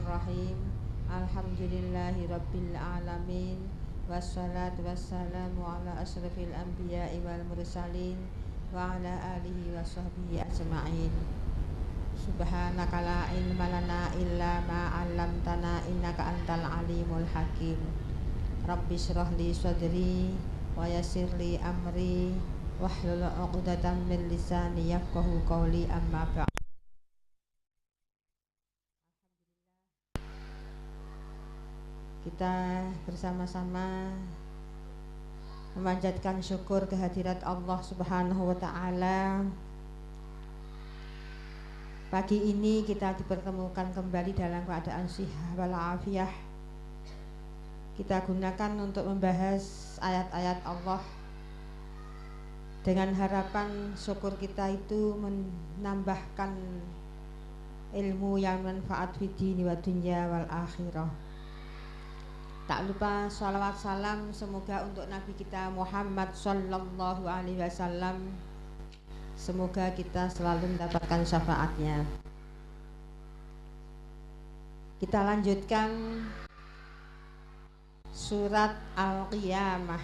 Bismillahirrahmanirrahim. Alhamdulillahi rabbil alamin. Wassalatu wassalamu ala asrafil anbiya'i wal mursalin wa ala alihi wa sahbihi ajma'in. Subhanaka la ilma lana illa ma 'allamtana innaka antal alimul hakim. Rabbi shrah li sadri wa yassir li amri wahlul 'uqdatam min lisani yafqahu qawli amma ba'd. Kita bersama-sama memanjatkan syukur kehadirat Allah Subhanahu wa ta'ala. Pagi ini kita dipertemukan kembali dalam keadaan sihah wal afiyah. Kita gunakan untuk membahas ayat-ayat Allah dengan harapan syukur kita itu menambahkan ilmu yang manfaat fi dini wa dunya wal akhirah. Tak lupa sholawat salam semoga untuk Nabi kita Muhammad sallallahu alaihi wasallam. Semoga kita selalu mendapatkan syafaatnya. Kita lanjutkan surat Al-Qiyamah.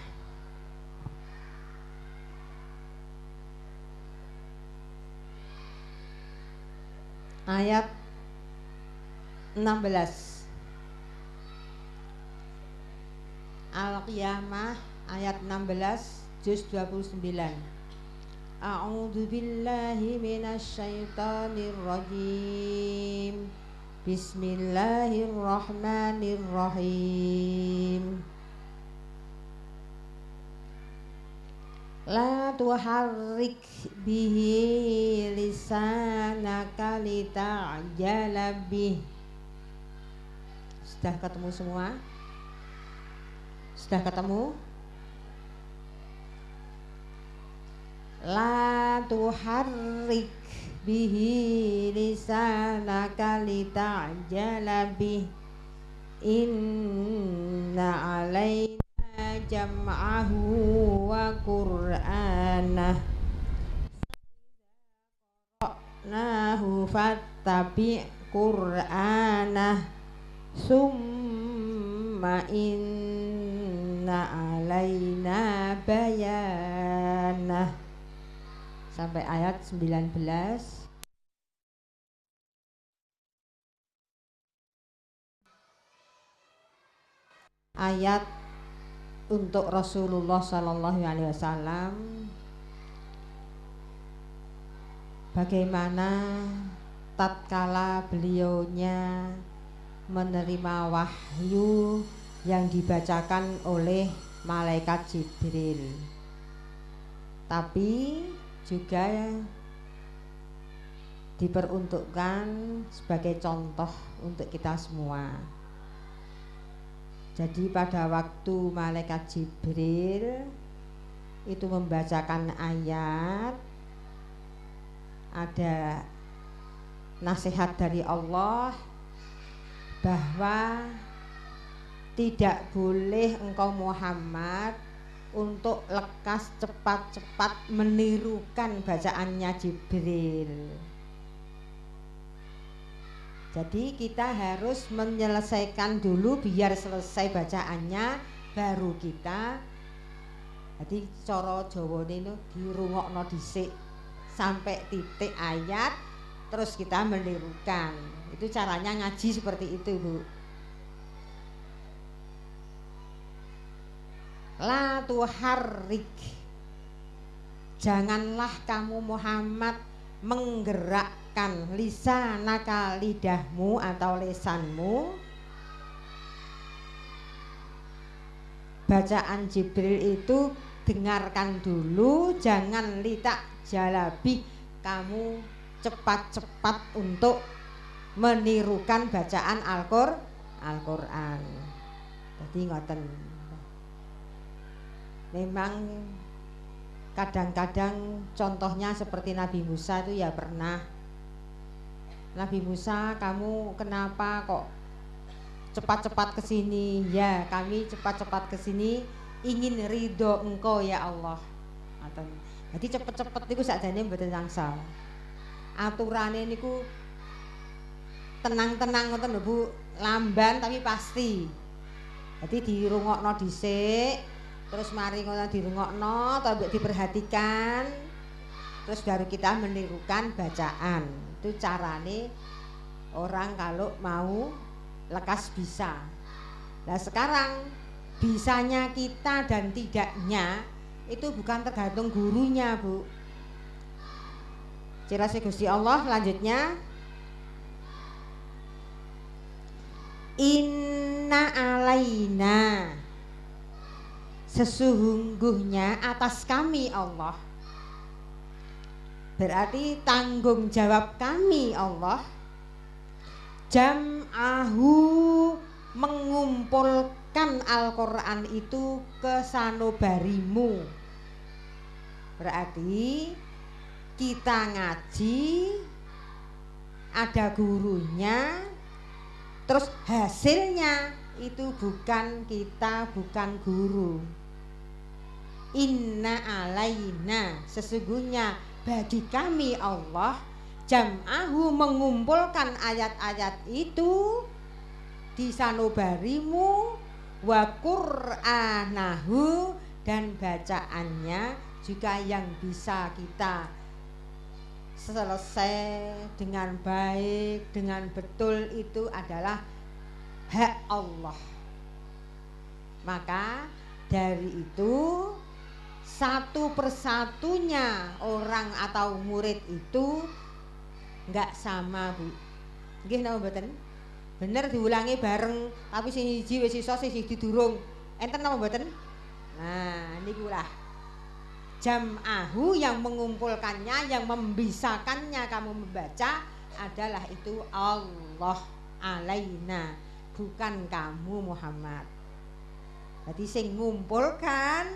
Ayat 16. Al-Qiyamah ayat 16 juz 29. A'udzu billahi minasyaitonir rajim. Bismillahirrahmanirrahim. La tuharrik bihi lisanaka lita'jala bih. Sudah ketemu semua? Sudah ketemu? La tuharrik bihi lisanaka lita'jala bih. Inna alaina jam'ahu wa qur'anah. Qara'nahu fattabi' qur'anah. Summa inna alaina bayanah. Sampai ayat 19. Ayat untuk Rasulullah sallallahu alaihi wasallam, bagaimana tatkala beliaunya menerima wahyu yang dibacakan oleh malaikat Jibril, tapi juga diperuntukkan sebagai contoh untuk kita semua. Jadi pada waktu malaikat Jibril itu membacakan ayat, ada nasihat dari Allah bahwa tidak boleh engkau Muhammad untuk lekas cepat-cepat menirukan bacaannya Jibril. Jadi kita harus menyelesaikan dulu biar selesai bacaannya baru kita. Jadi cara Jawane itu dirungokno dhisik sampai titik ayat terus kita menirukan. Itu caranya ngaji seperti itu, Bu. La tuharrik, janganlah kamu Muhammad menggerakkan lisanaka, lidahmu atau lisanmu. Bacaan Jibril itu dengarkan dulu, jangan litak jalabi, kamu cepat-cepat untuk menirukan bacaan Al-Qur'an. Jadi ngoten. Memang kadang-kadang contohnya seperti Nabi Musa itu ya pernah. Nabi Musa, kamu kenapa kok cepat-cepat ke sini? Ya, kami cepat-cepat ke sini ingin ridho engkau ya Allah. Jadi cepet-cepet niku sakjane mboten angsal. Aturane niku tenang-tenang ngoten lho Bu. lamban tapi pasti. Jadi dirungokno dhisik, terus mari ngono dirungokno, terus diperhatikan, terus baru kita menirukan bacaan. Itu carane orang kalau mau lekas bisa. Nah sekarang bisanya kita dan tidaknya itu bukan tergantung gurunya, Bu. Cirasé Gusti Allah. Lanjutnya, inna alaina, sesungguhnya atas kami Allah, berarti tanggung jawab kami Allah, jam'ahu, mengumpulkan Al-Quran itu ke sanubarimu. Berarti kita ngaji ada gurunya, terus hasilnya itu bukan kita, bukan guru. Inna alaina, sesungguhnya bagi kami Allah, jam'ahu, mengumpulkan ayat-ayat itu di sanubarimu, wa qur'anahu, dan bacaannya juga yang bisa kita selesai dengan baik, dengan betul, itu adalah hak Allah. Maka dari itu satu persatunya orang atau murid itu enggak sama, Bu. Nggih napa mboten? Bener diulangi bareng, tapi sing siji wis iso, sing siji durung. Enten napa mboten? Nah, niku lah. Jam'ahu, yang mengumpulkannya, yang membisakannya kamu membaca adalah itu Allah alaina, bukan kamu Muhammad. Jadi sing ngumpulkan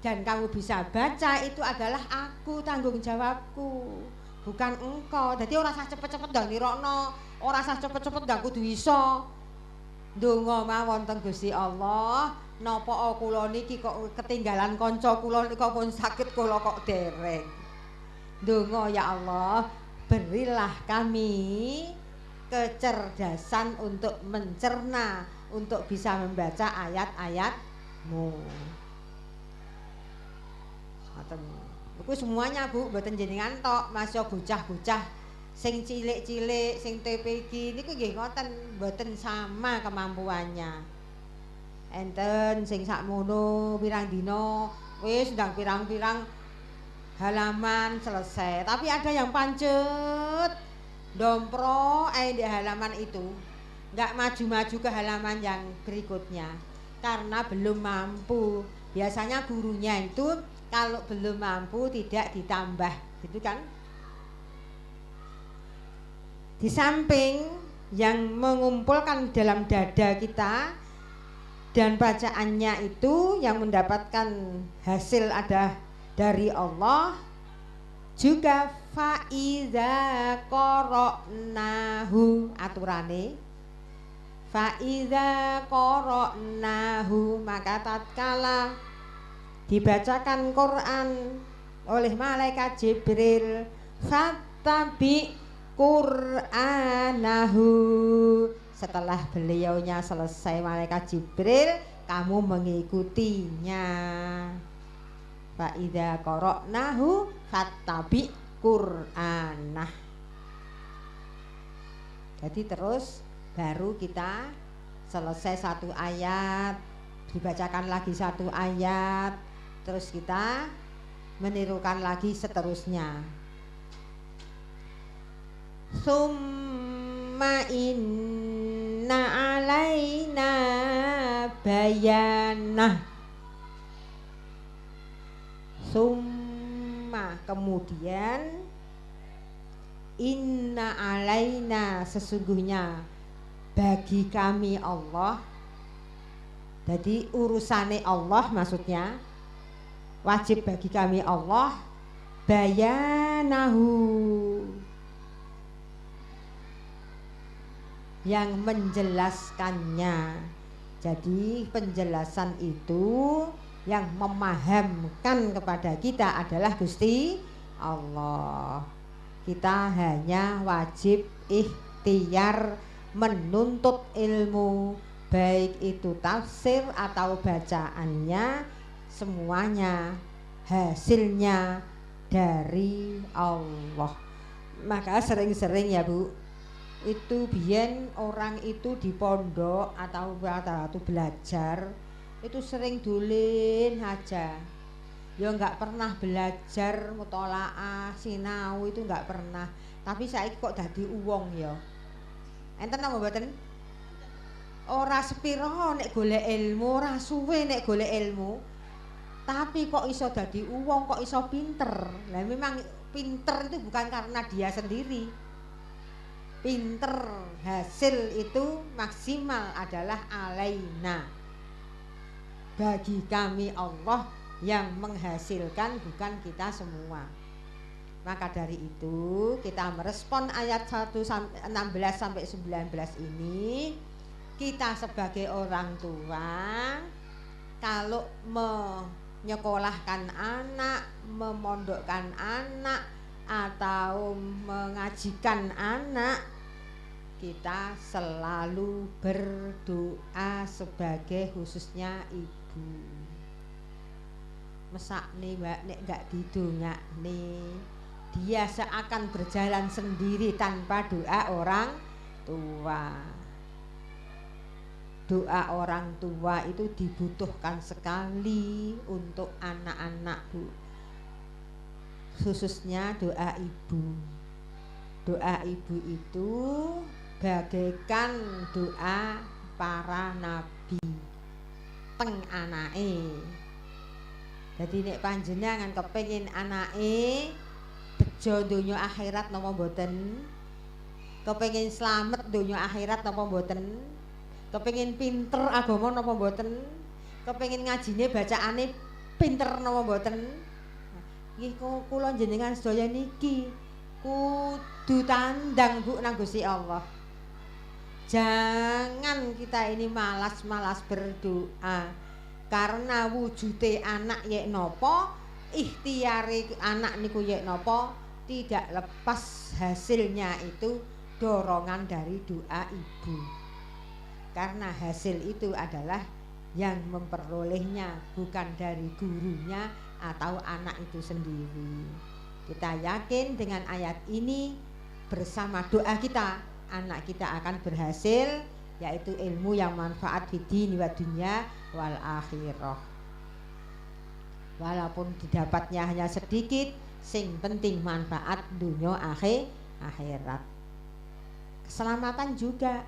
dan kamu bisa baca itu adalah aku, tanggung jawabku, bukan engkau. Jadi ora usah cepet-cepet ndang nirokno, ora usah cepet-cepet ndang kudu iso. Ndonga mawon teng Gusti Allah, napa kula niki kok ketinggalan kanca kula nika pun sakit kula kok dereng. Ndonga ya Allah, berilah kami kecerdasan untuk mencerna, untuk bisa membaca ayat-ayat-Mu. Ngoten. Iku semuanya, Bu, mboten jenengan tok, masya bocah-bocah sing cilik-cilik, sing TPG niku nggih ngoten, mboten sama kemampuannya. Enten sing sakmono pirang dina wis ndang pirang-pirang halaman selesai, tapi ada yang pancet dompro di halaman itu, nggak maju-maju ke halaman yang berikutnya karena belum mampu. Biasanya gurunya itu kalau belum mampu tidak ditambah, gitu kan? Di samping yang mengumpulkan dalam dada kita dan bacaannya itu yang mendapatkan hasil ada dari Allah, juga faiza qara'nahu, aturane faiza qara'nahu, maka tatkala dibacakan Quran oleh malaikat Jibril, fattabi Qur'anahu, setelah beliaunya selesai malaikat Jibril, kamu mengikutinya. Fa idza qara'nahu fattabi Qur'anah. Jadi terus baru kita selesai satu ayat, dibacakan lagi satu ayat, terus kita menirukan lagi seterusnya. Summa inna alaina bayanah. Summa, kemudian, inna alaina, sesungguhnya bagi kami Allah. Jadi urusane Allah, maksudnya wajib bagi kami Allah, bayanahu, yang menjelaskannya. Jadi penjelasan itu yang memahamkan kepada kita adalah Gusti Allah. Kita hanya wajib ikhtiar menuntut ilmu, baik itu tafsir atau bacaannya, semuanya hasilnya dari Allah. Maka sering-sering ya Bu, itu biyen orang itu di pondok atau waktu belajar itu sering dolen aja, ya nggak pernah belajar mutolaah sinau, itu nggak pernah. Tapi saiki kok dadi uwong ya, enten apa mboten? Ora sepiro nek golek ilmu, ora suwe nek golek ilmu, tapi kok iso dadi uwong, kok iso pinter. Lah memang pinter itu bukan karena dia sendiri. Pinter, hasil itu maksimal adalah alaina, bagi kami Allah yang menghasilkan, bukan kita semua. Maka dari itu kita merespon ayat 16 sampai 19 ini, kita sebagai orang tua kalau menyekolahkan anak, memondokkan anak atau mengajikan anak, kita selalu berdoa sebagai khususnya ibu. Mesak nih Mbak, nek gak didongak nih, dia seakan berjalan sendiri tanpa doa orang tua. Doa orang tua itu dibutuhkan sekali untuk anak-anak Bu, khususnya doa ibu. Doa ibu itu bagaikan doa para nabi teng anake. Jadi nek panjenengan kepengin anake bejo donya akhirat napa mboten? Kepengin slamet donya akhirat napa mboten? Kepengin pinter agama napa mboten? Kepengin ngajine bacaane pinter napa mboten? Nggih kula jenengan sedaya niki kudu tandang Bu nang Gusti Allah. Jangan kita ini malas-malas berdoa, karena wujude anak yek nopo, ikhtiare anak niku yek nopo, tidak lepas hasilnya itu dorongan dari doa ibu. Karena hasil itu adalah yang memperolehnya, bukan dari gurunya atau anak itu sendiri. Kita yakin dengan ayat ini, bersama doa kita, anak kita akan berhasil, yaitu ilmu yang manfaat di dini wa dunya wal akhirah. Walaupun didapatnya hanya sedikit, sing penting manfaat dunia akhirat. Keselamatan juga.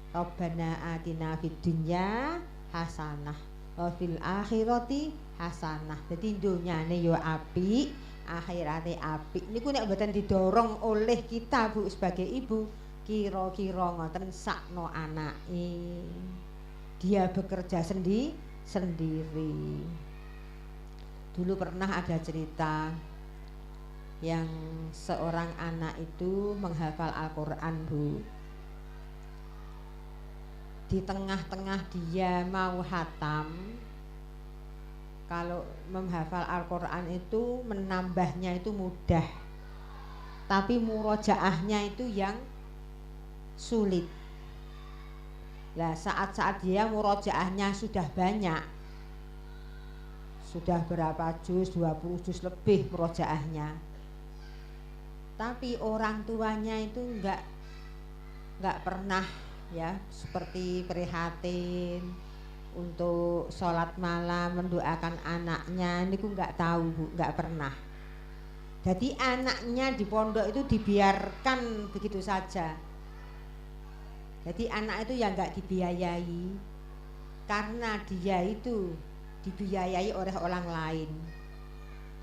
Rabbana atina fid dunya hasanah wa fil akhirati hasanah. Jadi dunyane yo apik, akhirate apik. Niku nek mboten didorong oleh kita Bu sebagai ibu, kira-kira ngoten sakno anake. Dia bekerja sendiri. Dulu pernah ada cerita yang seorang anak itu menghafal Al-Qur'an Bu. Di tengah-tengah dia mau hatam, kalau menghafal Al-Qur'an itu menambahnya itu mudah, tapi murojaahnya itu yang sulit. Lah saat-saat dia murojaahnya sudah banyak, sudah berapa juz, 20 juz lebih murojaahnya, tapi orang tuanya itu enggak pernah ya seperti prihatin untuk sholat malam mendoakan anaknya, niku enggak tahu Bu, enggak pernah. Jadi anaknya di pondok itu dibiarkan begitu saja. Jadi anak itu ya enggak dibiayai, karena dia itu dibiayai oleh orang lain.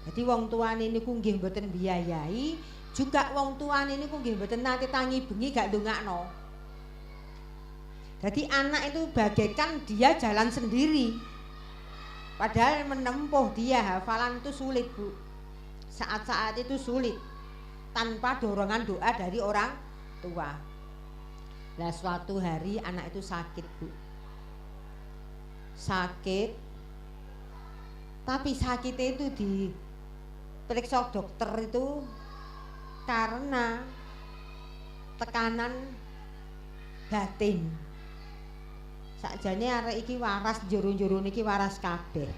Jadi wong tuane niku nggih mboten biayai, juga wong tuane niku nggih mboten nate tangi bengi gak ndongakno. Jadi anak itu bagaikan dia jalan sendiri, padahal menempuh dia hafalan itu sulit Bu. Saat-saat itu sulit tanpa dorongan doa dari orang tua. Nah suatu hari anak itu sakit Bu, sakit, tapi sakitnya itu diperiksa dokter itu karena tekanan batin. Sakjane arek iki waras, njero-njero niki waras kabeh.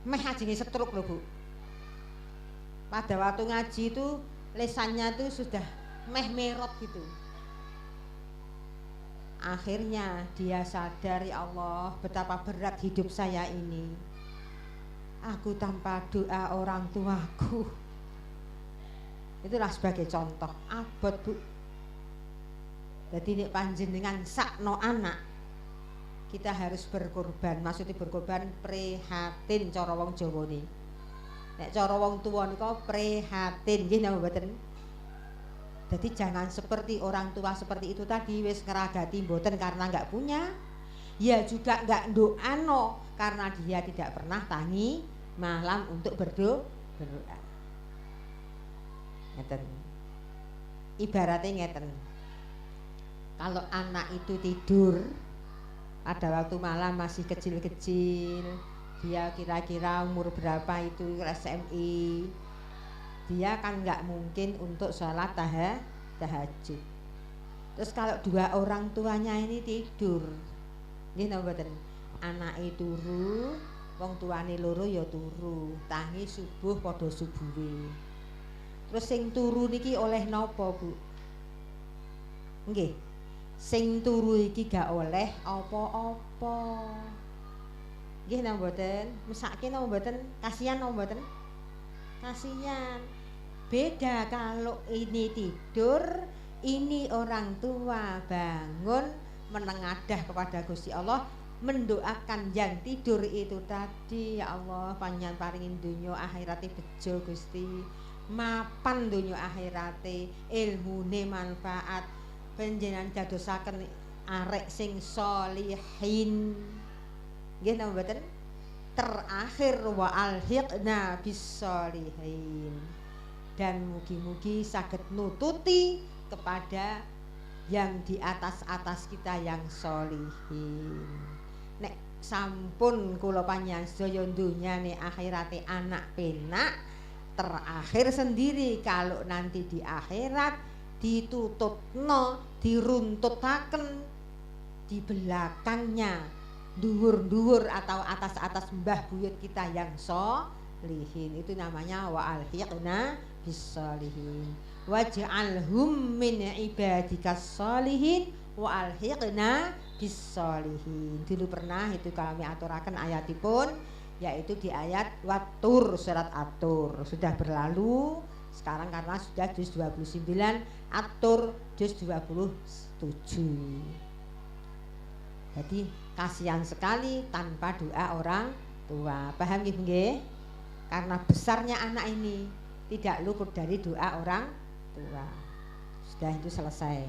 Meh ajenge setruk lho, Bu. Pada waktu ngaji itu lesannya itu sudah meh merot gitu. Akhirnya dia sadar, ya Allah, betapa berat hidup saya ini. Aku tanpa doa orang tuaku. Itulah sebagai contoh abot, Bu. Jadi nek panjenengan sakno anak, kita harus berkorban. Maksudnya berkorban prihatin cara wong Jawa nih. Nek cara wong tuwa nika prihatin nggih napa mboten? Jadi jangan seperti orang tua seperti itu tadi wis ngeragati mboten karena enggak punya. Ya juga enggak ndoano karena dia tidak pernah tangi malam untuk berdoa. Ngeten. Ibaratnya ngeten. Kalau anak itu tidur pada waktu malam masih kecil-kecil, dia kira-kira umur berapa itu SMI, dia kan nggak mungkin untuk sholat tahajud. Terus kalau dua orang tuanya ini tidur, nggih napa mboten? Anake turu, wong tuane loro ya turu, tangi subuh padha subuhe. Terus sing turu niki oleh napa, Bu? Nggih. Sing turu iki gak oleh apa-apa. Nggih napa mboten? Mesake napa mboten? Kasihan napa mboten? Kasihan. Beda kalau ini tidur, ini orang tua bangun menengadah kepada Gusti Allah, mendoakan yang tidur itu tadi, ya Allah panjenengan paringin donya akhirate bejo Gusti, mapan donya akhirate, ilmune manfaat, panjenengan dadosaken arek sing sholihin. Nggih napa mboten? Terakhir wa alhiqna bis-sholihin. Dan mugi-mugi saged nututi kepada yang di atas kita yang sholihin. Nek sampun kula panjenengan sedaya dunyane akhirate anak penak, terakhir sendiri kalau nanti di akhirat ditutupno, diruntutaken di belakangnya dhuwur-dhuwur atau atas-atas mbah buyut kita yang sholihin. Itu namanya wa alhiqna bis-sholihin. Waj'alhum min ibadikas sholihin wa alhiqna bis-sholihin. Dulu pernah itu kami aturaken ayatipun, yaitu di ayat Wat-Tur, surat At-Tur. Sudah berlalu sekarang karena sudah juz 29, At-Tur juz 27. Jadi kasihan sekali tanpa doa orang tua. Paham nggih? Karena besarnya anak ini tidak luput dari doa orang tua. Sudah itu selesai.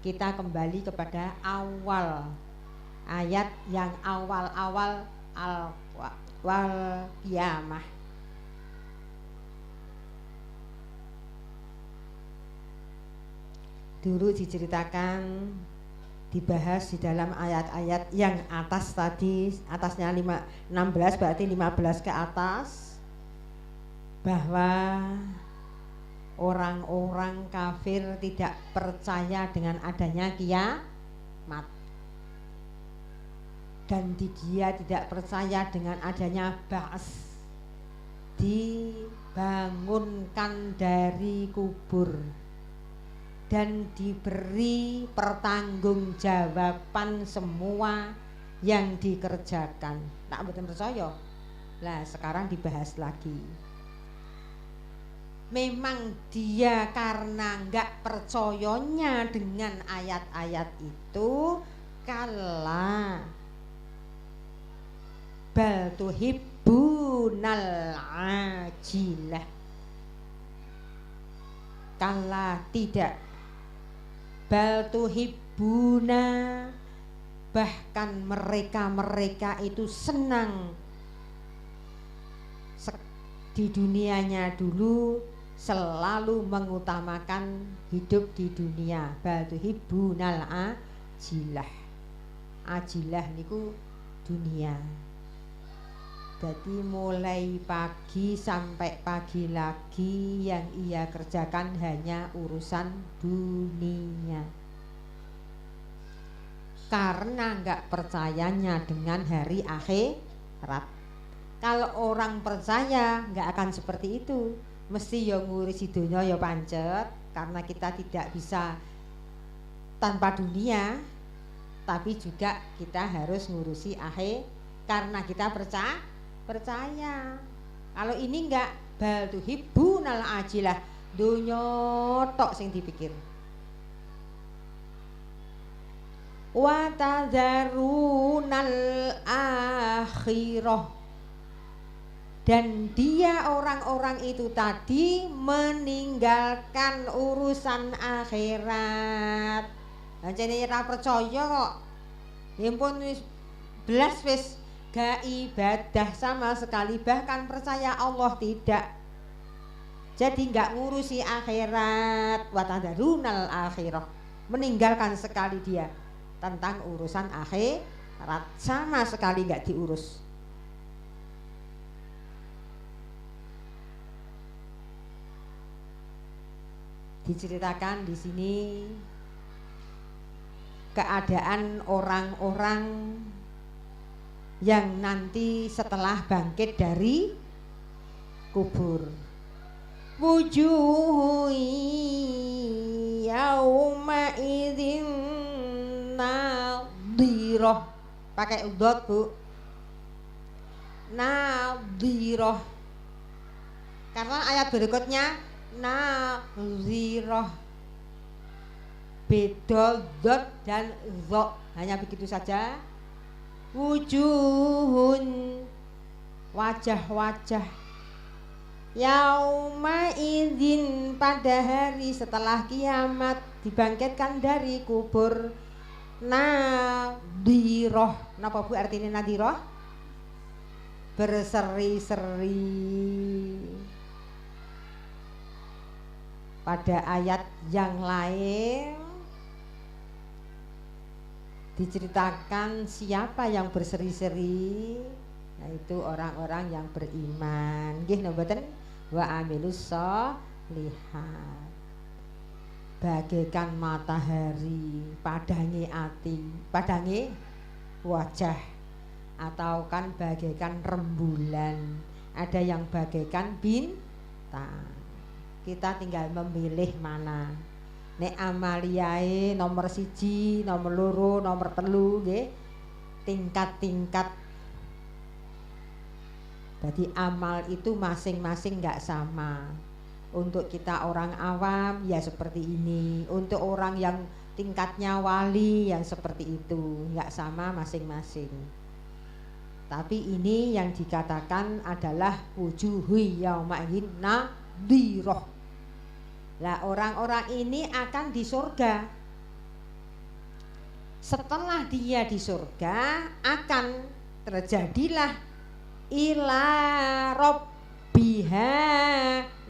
Kita kembali kepada awal ayat yang awal-awal wal qiyamah. Dulu diceritakan, dibahas di dalam ayat-ayat yang atas tadi, atasnya 16 berarti 15 ke atas, bahwa orang-orang kafir tidak percaya dengan adanya kiamat, dan dia tidak percaya dengan adanya ba'ats, dibangunkan dari kubur dan diberi pertanggungjawaban semua yang dikerjakan. Tak betul percaya. Lah sekarang dibahas lagi. Memang dia karena enggak percayanya dengan ayat-ayat itu, kala bal tuhibbunal ajilah. Kala tidak, bal tuhibbuna, bahkan mereka itu senang di dunianya dulu, selalu mengutamakan hidup di dunia. Bal tuhibbunal ajilah. Ajilah niku dunia. Jadi mulai pagi sampai pagi lagi yang ia kerjakan hanya urusan dunia. karena nggak percayanya dengan hari akhirat. Kalau orang percaya nggak akan seperti itu, mesti ya ngurusi dunia ya pancet, karena kita tidak bisa tanpa dunia, tapi juga kita harus ngurusi akhir karena kita percaya. Kalau ini enggak, bal tuhibbunal ajilah, dunya tok sing dipikir. Wa tadharunal akhirah, dan dia orang-orang itu tadi meninggalkan urusan akhirat. Lah jane ora percaya kok. Himpun wis belas wis gak ibadah sama sekali, bahkan percaya Allah tidak. Jadi enggak ngurusi akhirat, wa tadharunal akhirah. Meninggalkan sekali dia tentang urusan akhirat, sama sekali enggak diurus. Diceritakan di sini keadaan orang-orang yang nanti setelah bangkit dari kubur. Wujuhu yauma idzin nadhirah, pakai udot Bu, nadhirah, karena ayat berikutnya nadhirah, beda dot dan zo, hanya begitu saja. Wujuhun, wajah-wajah, yauma idzin, pada hari setelah kiamat dibangkitkan dari kubur, nadhirah. Napa Bu artinya nadhirah? Berseri-seri. Pada ayat yang lain diceritakan siapa yang berseri-seri, yaitu orang-orang yang beriman. Nggih napa mboten? Wa amilus sholihat, bagaikan matahari, padange ati, padange wajah, atau kan bagaikan rembulan, ada yang bagaikan bintang. Kita tinggal memilih mana. Nek amaliae nomor 1, nomor 2, nomor 3 nggih. Tingkat-tingkat. Jadi amal itu masing-masing enggak sama. Untuk kita orang awam ya seperti ini. Untuk orang yang tingkatnya wali yang seperti itu, enggak sama masing-masing. Tapi ini yang dikatakan adalah wujuhi yauma'in nadhirah. Lah orang-orang ini akan di surga. Setelah dia di surga akan terjadilah ila rabbiha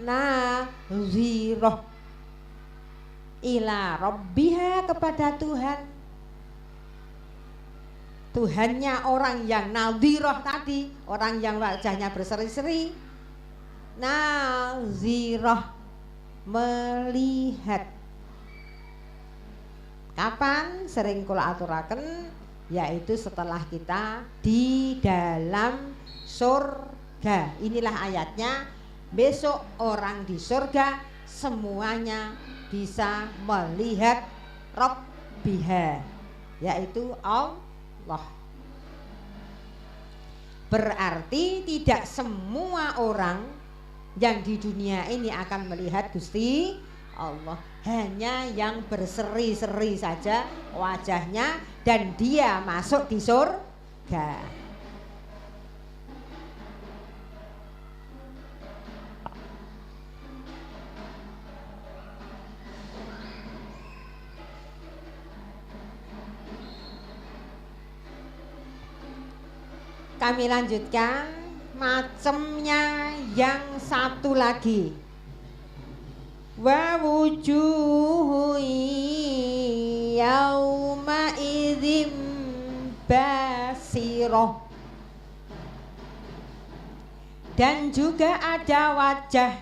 nazirah, ila rabbiha, kepada Tuhan. Tuhannya orang yang nazirah tadi, orang yang wajahnya berseri-seri. Nazirah, melihat. Kapan? Sering kula aturaken, yaitu setelah kita di dalam surga. Inilah ayatnya. Besok orang di surga semuanya bisa melihat Rabbiha, yaitu Allah. Berarti tidak semua orang yang di dunia ini akan melihat Gusti Allah, hanya yang berseri-seri saja wajahnya dan dia masuk di surga. Kami lanjutkan macamnya yang satu lagi. Wa wujuhu yauma idzim basirah, dan juga ada wajah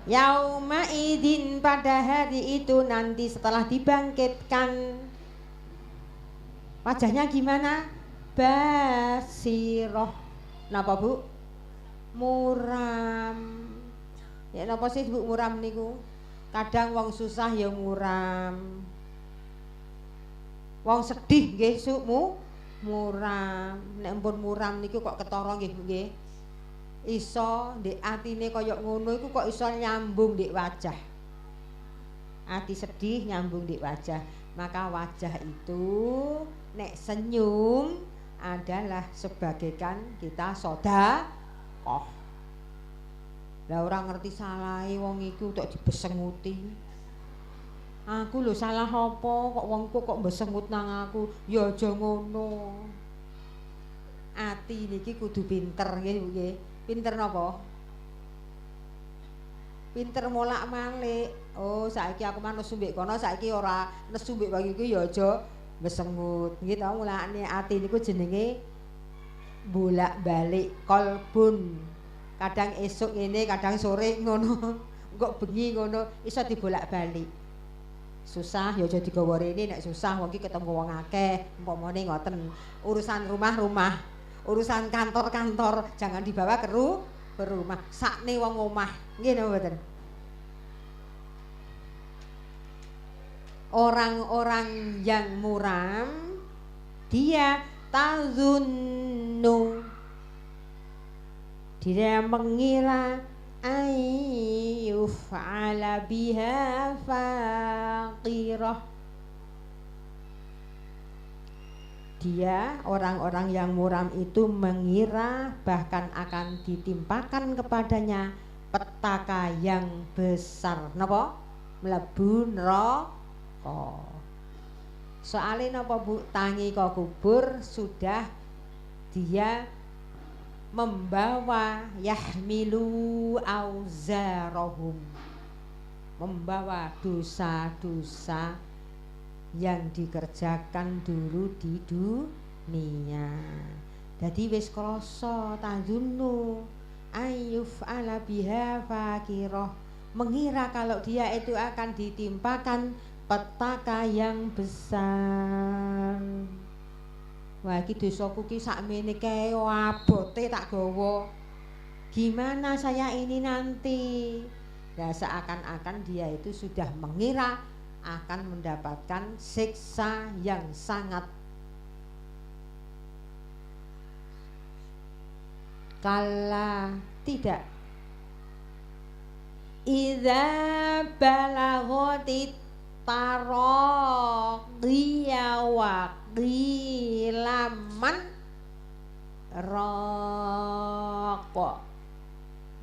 yauma idzin, pada hari itu nanti setelah dibangkitkan, Wajahnya gimana? Basiroh. Napa Bu? Muram. Ya napa sih Bu muram niku? Kadang wong susah ya muram. Wong sedih nggih muram. Nek ampun muram niku kok ketara nggih Bu nggih. Iso ndek atine kaya ngono iku kok iso nyambung ndek wajah. Ati sedih nyambung ndek wajah. Maka wajah itu nek senyum adalah sebagaikan kita sedekah. Lah ora ngerti salahe wong iku tok dibesenguti. Aku lho salah apa kok wongku kok besengut nang aku? Ya aja ngono. Ati niki kudu pinter nggih nggih. Pinter napa? Pinter molak-malik. Oh, saiki aku mah nesu mbek kono, saiki ora nesu mbek wong iku ya aja besengut. Nggih to, mulane ati niku jenenge bolak-balik kolbun. Kadang esuk ngene, kadang sore ngono. Kok bengi ngono, iso dibolak-balik. Susah ya aja digawa rene, nek susah wong iki ketemu wong akeh, umpamane ngoten. Urusan rumah-rumah, urusan kantor-kantor jangan dibawa ke rumah. Sakne wong omah. Nggih napa mboten? Orang-orang yang muram dia tazunnu, dia mengira ayyuf'ala biha faqirah. Dia orang-orang yang muram itu mengira bahkan akan ditimpakan kepadanya petaka yang besar. Napa? Mlebu neraka. Soalnya napa Bu, tangi ke kubur sudah dia membawa yahmilu auzarahum, membawa dosa-dosa yang dikerjakan dulu di dunia. Jadi wis krasa tazunnu ayyuf ala biha fakirah, mengira kalau dia itu akan ditimpakan petaka yang besar. Wah iki dosaku ki sakmene kae abote tak gawa. Gimana saya ini nanti? Ya seakan-akan dia itu sudah mengira akan mendapatkan siksa yang sangat. Kala tidak. Idza balaghatit taraqiyya wa qilaman raqa.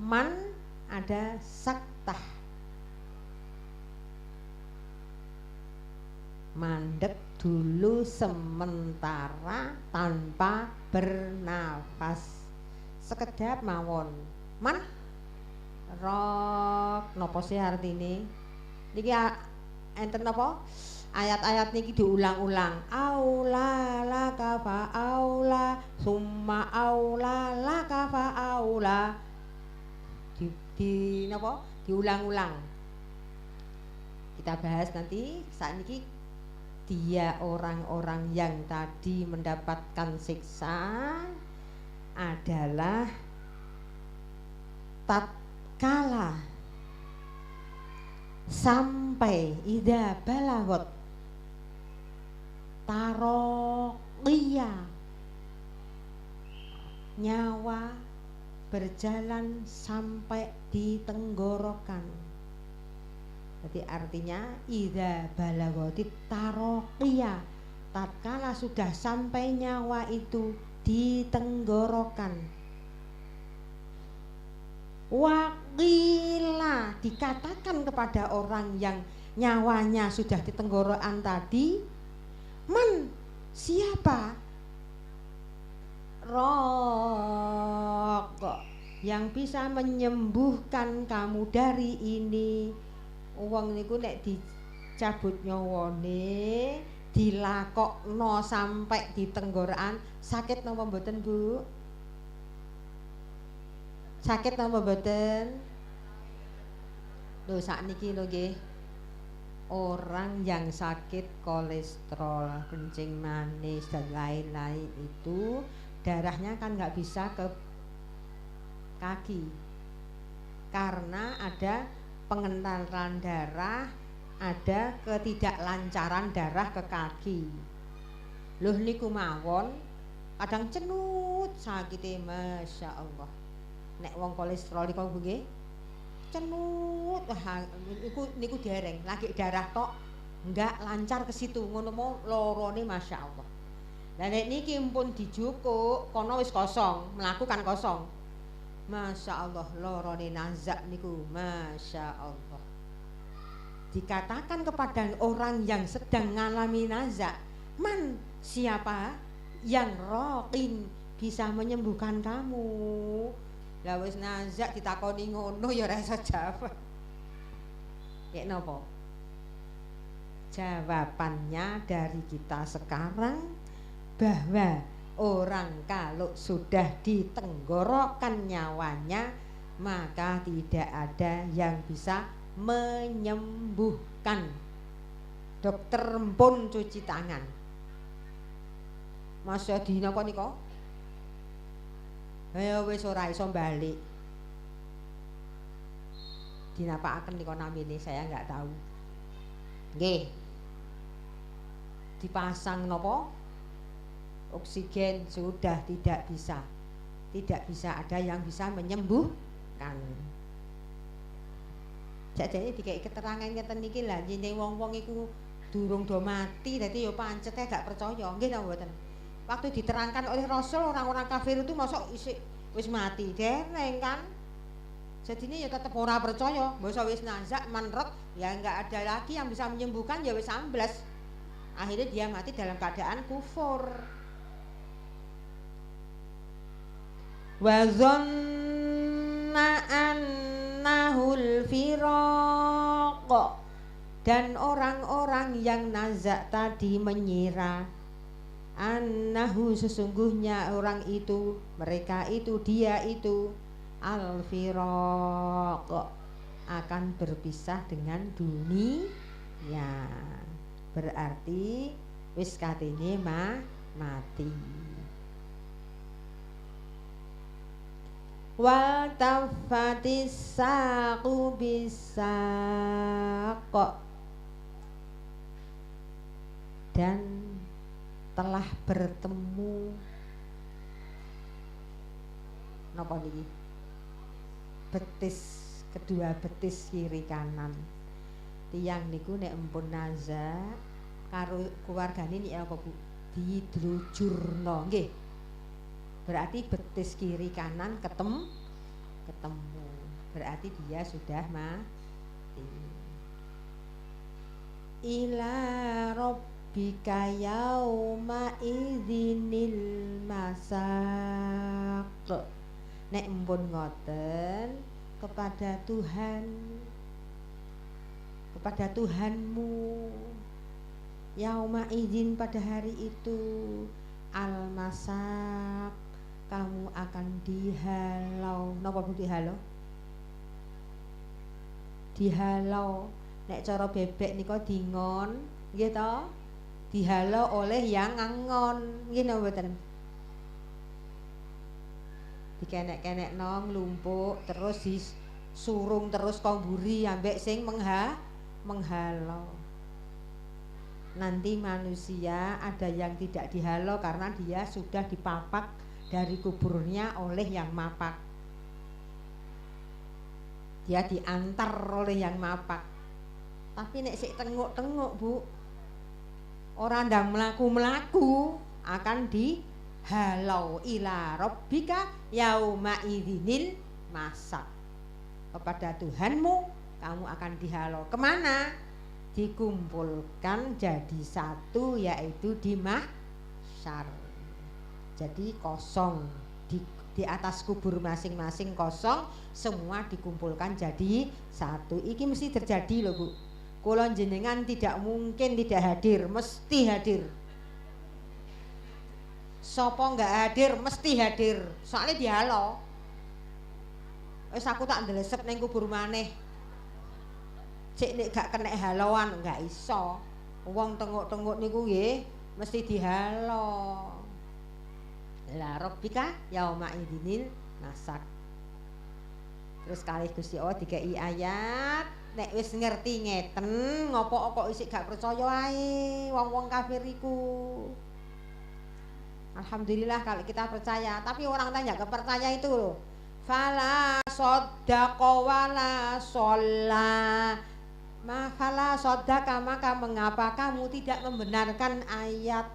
Man ada saktah, mandek dulu sementara tanpa bernafas sekedap mawon. Man rok napa sih artine niki enten napa ayat-ayat niki diulang-ulang. Aula laka fa aula summa aula laka fa aula, di napa diulang-ulang. Kita bahas nanti. Saat niki dia orang-orang yang tadi mendapatkan siksa adalah tatkala sampai idza balagot taroqiyya, nyawa berjalan sampai di tenggorokan. Jadi artinya idza balagotit taroqiyya, tatkala sudah sampai nyawa itu di tenggorokan. Waqila, dikatakan kepada orang yang nyawanya sudah di tenggorokan tadi, man, siapa? Rok, yang bisa menyembuhkan kamu dari ini. Wong niku nek dicabut nyawane, dilakokno sampai di tenggorokan, sakit napa mboten Bu? Sakit napa mboten? Lho sakniki lho nggih. orang yang sakit kolesterol, kencing manis dan lain-lain itu darahnya kan nggak bisa ke kaki karena ada pengentalan darah, ada ketidaklancaran darah ke kaki. Loh niku mawon kadang cenut sakite, Masya Allah. Nek wong kolesterol niku nggih cenut, niku dereng lagi darah tok enggak lancar ke situ, ngono mau lorone Masya Allah. Lah nek niki pun dijukuk kono wis kosong, melakukan kosong. Masya Allah lorone nazak niku, Masya Allah. Dikatakan kepada orang yang sedang mengalami nazak, man, siapa yang roqin bisa menyembuhkan kamu? Lah wis nazak ditakoni ngono ya ora iso jawab. Kayak napa? Jawabannya dari kita sekarang bahwa orang kalau sudah ditenggorokan nyawanya maka tidak ada yang bisa menyembuhkan. Dokter pun cuci tangan. Masya dina kok nika? Ayo wis ora iso balik. Dinapakaken nika namine saya enggak tahu. Nggih. Dipasang napa? Oksigen sudah tidak bisa. Tidak bisa ada yang bisa menyembuhkan. Jajane dikai keterangan ngeten niki lah jenenge wong-wong iku durung do mati dadi ya pancete gak percaya. Nggih napa mboten? Waktu diterangkan oleh Rasul orang-orang kafir itu masuk isik wis mati dereng kan. Jadinya ya tetap ora percaya, masa wis nazak manrek ya enggak ada lagi yang bisa menyembuhkan ya wis amblas. Akhirnya dia mati dalam keadaan kufur. Wa dhanna annahul firaq, dan orang-orang yang nazak tadi mengira annahu sesungguhnya orang itu, mereka itu, dia itu al-firaq akan berpisah dengan dunia. Berarti wis katene mati. Wal tafatis saqu bisaq, dan telah bertemu napa niki betis, kedua betis kiri kanan. Tiyang niku nek empun nazak karo keluargane niki apa Bu? Didlujurno nggih. Berarti betis kiri kanan ketemu. Berarti dia sudah mati. Ila rabbika yauma idzinil masaq. Nek empun ngoten kepada Tuhan, kepada Tuhanmu, yauma idzin pada hari itu, al masaq, kamu akan dihalau. Napa Bu dihalau? Dihalau. Nek cara bebek nika dingon, nggih to? Dihalau oleh yang ngangon, nggih napa mboten? Dikenek-kenek nong lumpuk terus disurung terus komburi ambek sing menghalau. Nanti manusia ada yang tidak dihalau karena dia sudah dipapak dari kuburnya oleh yang mapak. Dia diantar oleh yang mapak. Tapi nek sik tenguk-tenguk Bu, orang ndang melaku-melaku akan dihalau ila rabbika yauma idzinil masaq. Kepada Tuhanmu kamu akan dihalau. Kemana? Dikumpulkan jadi satu, yaitu di mahsyar. Jadi kosong di atas kubur masing-masing kosong, semua dikumpulkan jadi satu. Iki mesti terjadi loh Bu. Kula jenengan tidak mungkin tidak hadir, mesti hadir. Sopo nggak hadir mesti hadir, soalnya dihalau. Wis aku tak ndelesep ning kubur maneh. Cek nek gak kena haloan gak iso. Wong tenguk-tenguk niku nggih mesti dihalo. La rabbika yauma idinil masak. Terus kalih Gusti Allah dikei ayat, nek wis ngerti ngeten, ngopo kok isih gak percaya ae wong-wong kafir iku. Alhamdulillah kalau kita percaya, tapi orang tanya kepercaya itu loh. Fala soddaqa wala sholla. Fala soddaqa, maka mengapa kamu tidak membenarkan ayat?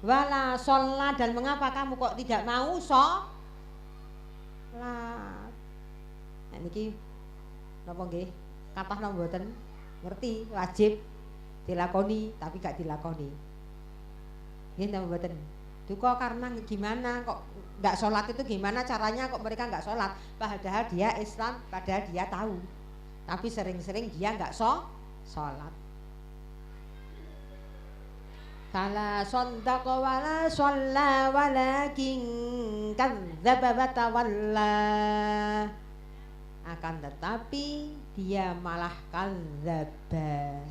Wala sholla, dan mengapa kamu kok tidak mau sholat? Nah niki napa nggih? Kathah napa mboten? Ngerti wajib dilakoni tapi gak dilakoni. Nggih napa mboten? Duka karena gimana kok nggak sholat itu gimana caranya kok mereka nggak sholat? Padahal dia Islam, padahal dia tahu. Tapi sering-sering dia nggak sholat. Fala saddaqa wala shalla walakin kadzdzaba wa tawalla. Akan tetapi dia malah kadzdzaba,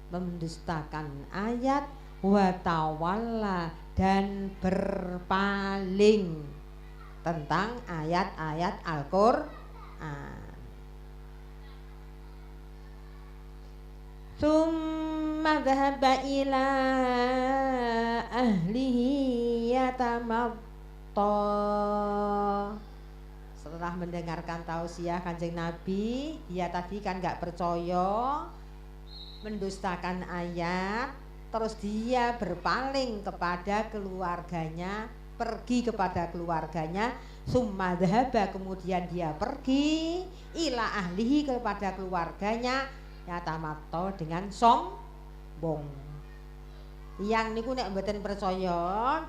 mendustakan ayat, wa tawalla, dan berpaling tentang ayat-ayat Al-Qur'an. Tsumma dhahaba ila ahlihi yatamatta. Setelah mendengarkan tausiah Kanjeng Nabi, dia tadi kan gak percaya, mendustakan ayat, terus dia berpaling kepada keluarganya, pergi kepada keluarganya. Tsumma dhahaba, kemudian dia pergi ila ahlihi, kepada keluarganya, yatamatta, dengan sombong. Yang niku nek mboten percaya,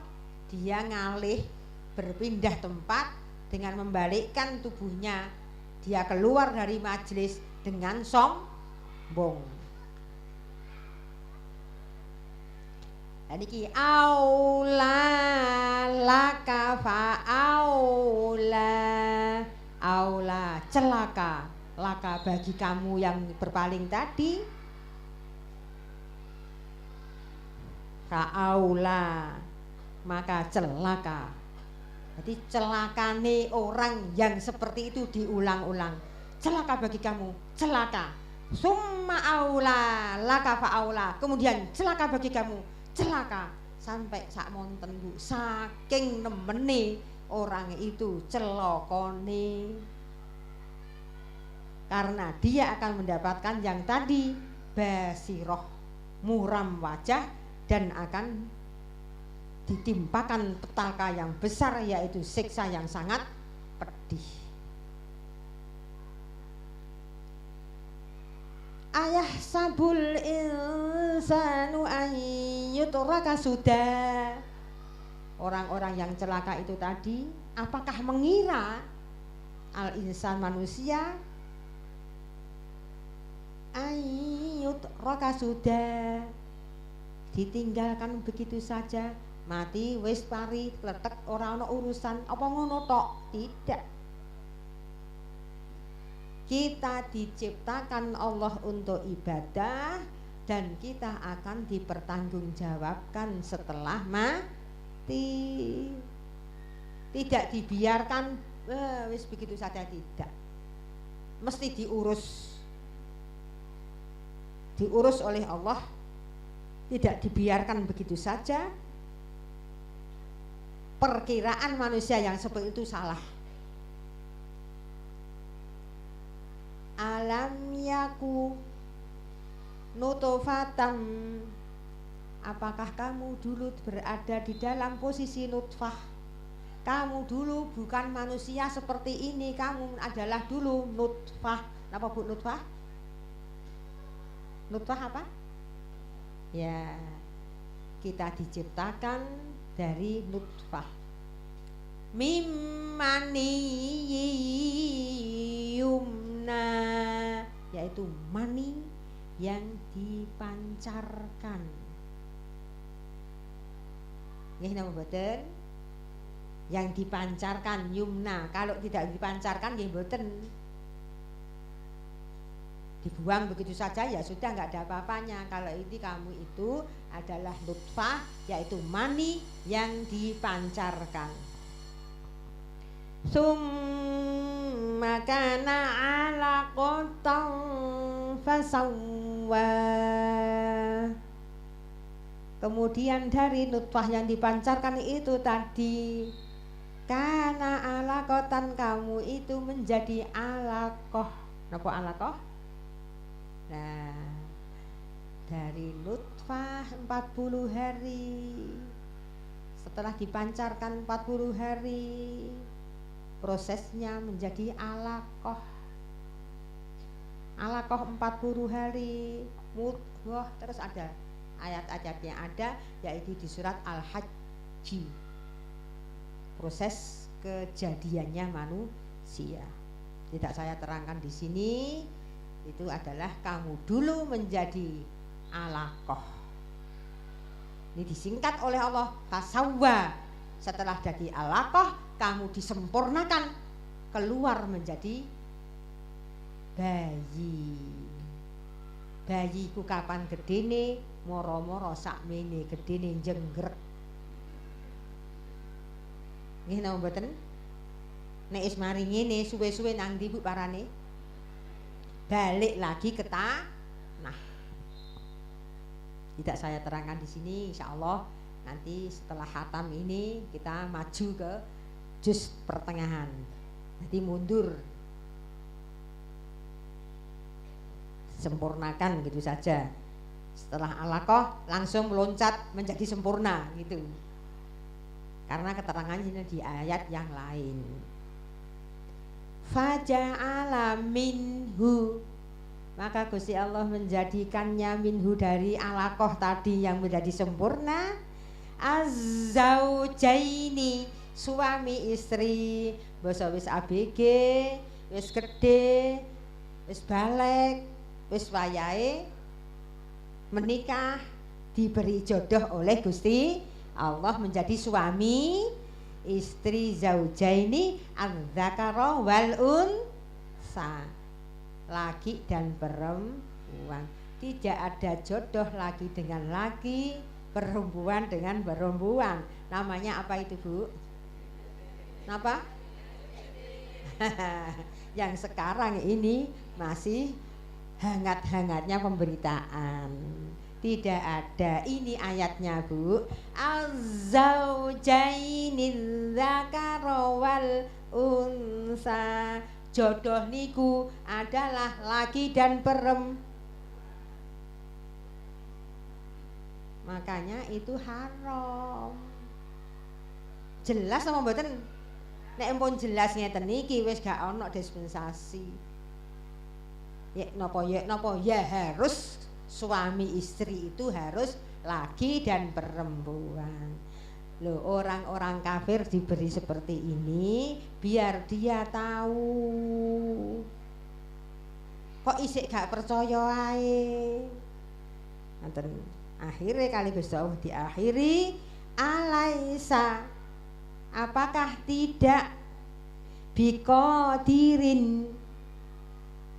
dia ngalih berpindah tempat dengan membalikkan tubuhnya. Dia keluar dari majelis dengan sombong. Niki aula laka fa aula celaka laka bagi kamu yang berpaling tadi, fa'aula maka celaka. Jadi celakane orang yang seperti itu diulang-ulang. Celaka bagi kamu, celaka. Summa aula laka fa'aula, kemudian celaka bagi kamu, celaka. Sampai sak monten Bu, saking nemene orang itu celokone. Karena dia akan mendapatkan yang tadi, basiroh, muram wajah, dan akan ditimpakan petaka yang besar, yaitu siksa yang sangat pedih. Ayah sabul insanu ayyutraka sudah. Orang-orang yang celaka itu tadi, apakah mengira al insan manusia ayyutraka sudah, ditinggalkan begitu saja, mati wis pari kletek, ora ana urusan apa ngono tok? Tidak. Kita diciptakan Allah untuk ibadah, dan kita akan dipertanggungjawabkan setelah mati. Tidak dibiarkan wis begitu saja, tidak. Mesti diurus oleh Allah, tidak dibiarkan begitu saja. Perkiraan manusia yang seperti itu salah. Alam yaku nutfatan, apakah kamu dulu berada di dalam posisi nutfah? Kamu dulu bukan manusia seperti ini, kamu adalah dulu nutfah. Apa Bu nutfah? Nutfah apa? Ya, kita diciptakan dari nutfah, mimani yumna, yaitu mani yang dipancarkan. Nggih napa mboten? Yang dipancarkan yumna. Kalau tidak dipancarkan nggih mboten. dibuang begitu saja ya sudah, nggak ada apa-apanya. Kalau ini kamu itu adalah nutfah, yaitu mani yang dipancarkan. Summa kana alaqatan fasawwa. Kemudian dari nutfah yang dipancarkan itu tadi, kana alaqatan, kamu itu menjadi alaqah. Napa alaqah? Nah, dari nutfah 40 hari, setelah dipancarkan 40 hari, prosesnya menjadi alaqah. Alaqah 40 hari, mudghah, terus ada ayat-ayatnya ada, yaitu di surat Al-Hajj, proses kejadiannya manusia. Tidak saya terangkan di sini. Itu adalah kamu dulu menjadi alaqah. Ini disingkat oleh Allah fasawwa. Setelah jadi alaqah, kamu disempurnakan, keluar menjadi bayi. Bayiku kapan gedene, moro-moro sakmene gedene jenggrek. Nggih napa mboten? Nek is mari ngene suwe-suwe nang ndi Bu parane? Balik lagi ke tanah. Tidak saya terangkan di sini, insya Allah nanti setelah khatam ini kita maju ke juz pertengahan. Nanti mundur, sempurnakan gitu saja. Setelah alaqah langsung meloncat menjadi sempurna gitu. Karena keterangannya di ayat yang lain. Faja'ala minhu, maka Gusti Allah menjadikannya minhu dari alaqah tadi yang menjadi sempurna, az-zaujaini, suami istri. Basa wis ABG, wis gede, wis balik, wis wayahe menikah, diberi jodoh oleh Gusti Allah menjadi suami istri, zaujaini, az-zakara wal unsa, laki dan perempuan. Tidak ada jodoh laki dengan laki, perempuan dengan perempuan. Namanya apa itu Bu? Apa? Yang sekarang ini masih hangat-hangatnya pemberitaan. Tidak ada, ini ayatnya Bu. Az-zaujaini dzakara wal unsa. Jodoh niku adalah laki dan perempuan. Makanya itu haram. Jelas sama mboten? Nek empun jelas ngeten niki wis gak ono dispensasi. Ya napa ya harus suami istri itu harus laki dan perempuan. Loh, orang-orang kafir diberi seperti ini biar dia tahu. Kok isik gak percaya ae. Nanten akhirnya kali Gusti Allah diakhiri, alaisa, apakah tidak biqadirin,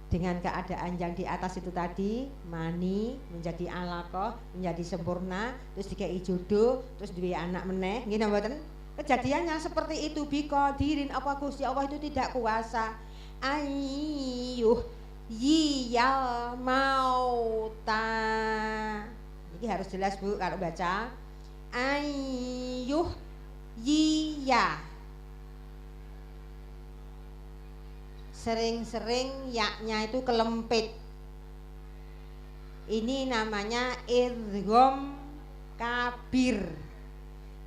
dengan keadaan yang di atas itu tadi, mani menjadi alaqah, menjadi sempurna, terus dikai jodoh, terus duwe anak meneh, nggih napa mboten? Kejadiannya seperti itu, biqadirin, apa Gusti Allah itu tidak kuasa ayyuh yiyal mauta. Ini harus jelas Bu kalau baca. Ayyuh yiya, sering-sering yaknya itu kelempit. Ini namanya idgham kabir.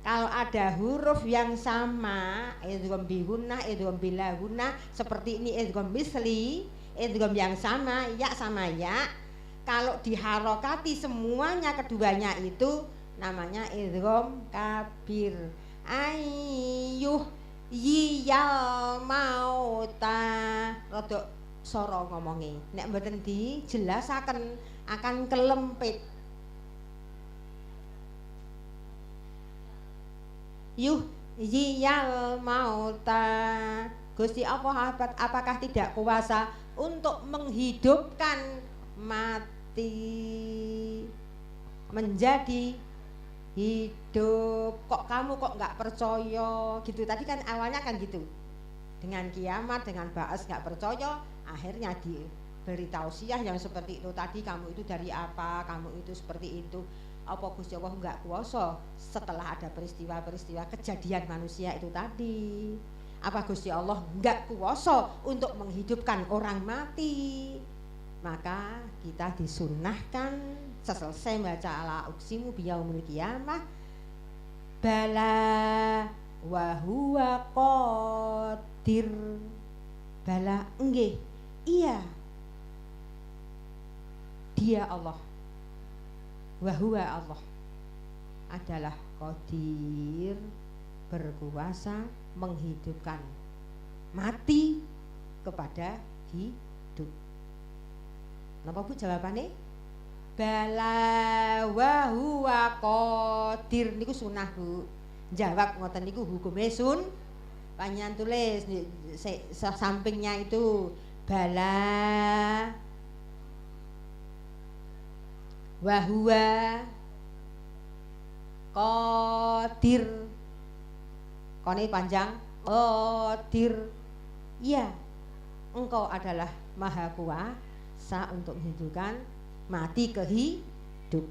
Kalau ada huruf yang sama, idgham bigunnah, idgham bilagunnah, seperti ini idgham misli, idgham yang sama, ya sama ya. Kalau diharokati semuanya keduanya itu namanya idgham kabir. Ayyuh yiyal mauta, rodok soro ngomongi, nek mboten dijelasaken akan kelempit. Yuh yiyal mauta, Gusti Allah apakah tidak kuasa untuk menghidupkan mati menjadi hidup. Kok kamu kok nggak percaya gitu? Tadi kan awalnya kan gitu, dengan kiamat, dengan ba'as nggak percaya, akhirnya diberi tausiah yang seperti itu tadi. Kamu itu dari apa, kamu itu seperti itu. Apa Gusti Allah nggak kuasa setelah ada peristiwa-peristiwa kejadian manusia itu tadi? Apa Gusti Allah nggak kuasa untuk menghidupkan orang mati? Maka kita disunnahkan selesai baca ala uksimu biyaumil qiyamah, bala wa huwa qadir. Bala enggih, iya, dia Allah, wa huwa Allah adalah qadir, berkuasa menghidupkan mati kepada hidup. Napa Bu jawabannya? Bala wa huwa qadir niku sunah Bu. Jawab ngoten niku hukume sun. Panjenengan tulis sampingnya itu bala wa huwa qadir. Kone panjang qadir. Iya, engkau adalah maha kuasa untuk menghidupkan mati ke hidup.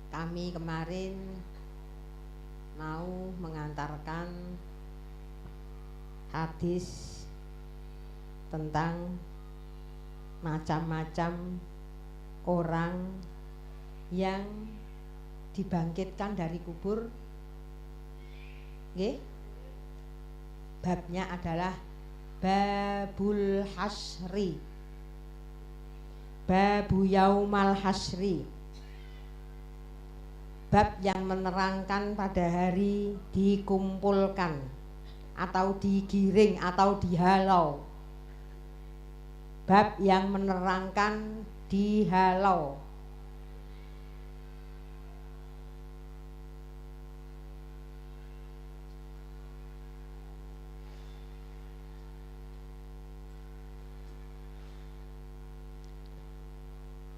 Kami kemarin mau mengantarkan hadis tentang macam-macam orang yang dibangkitkan dari kubur. Nggih. Babnya adalah babul hasri, babu yaumal hasri, bab yang menerangkan pada hari dikumpulkan atau digiring atau dihalau, bab yang menerangkan dihalau.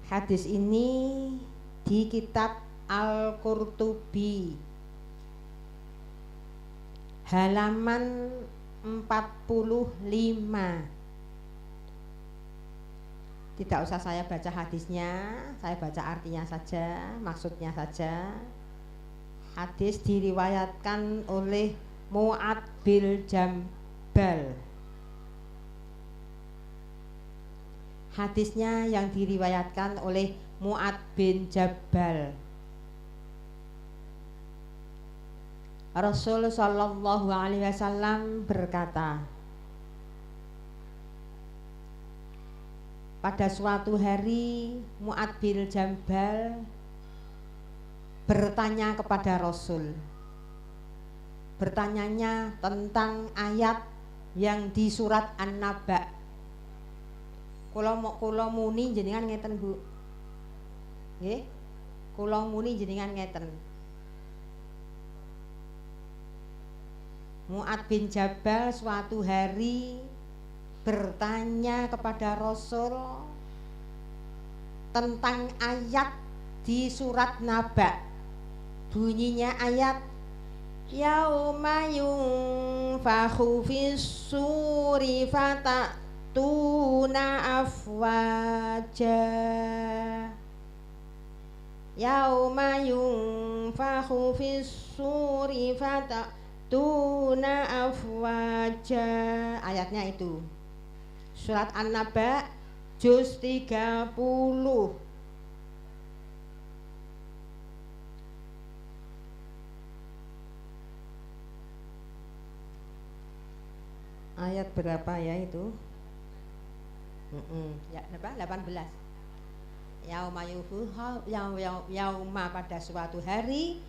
Hadis ini di kitab Al-Qurtubi halaman 45. Tidak usah saya baca hadisnya, saya baca artinya saja, maksudnya saja. Hadis diriwayatkan oleh Mu'ad bin Jabal. Hadisnya yang diriwayatkan oleh Mu'ad bin Jabal. Rasul sallallahu alaihi wasallam berkata, pada suatu hari Mu'ad bin Jabal bertanya kepada Rasul. Bertanyanya tentang ayat yang di surat An-Naba. Kula muni jenengan ngeten Bu. Nggih. Kula muni jenengan ngeten. Mu'ad bin Jabal suatu hari bertanya kepada Rasul tentang ayat di surat Naba. Bunyinya ayat yauma yunfakhu fis-suri fatatuna afwaja. Yauma yunfakhu fis-suri fatatuna afwaja. Ayatnya itu surat An-Naba juz 30. Ayat berapa ya itu? Ya, berapa? 18. Yauma pada suatu hari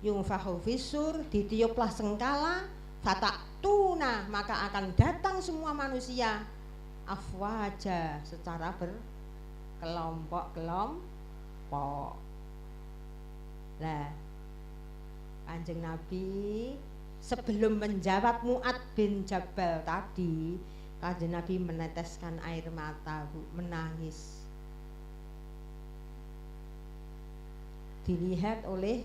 yunfahu fisur, ditiuplah sengkala, fatatuna maka akan datang semua manusia afwaja secara berkelompok-kelompok. Lah Kanjeng Nabi sebelum menjawab Mu'adz bin Jabal tadi, Kanjeng Nabi meneteskan air mata, Bu, menangis. Dilihat oleh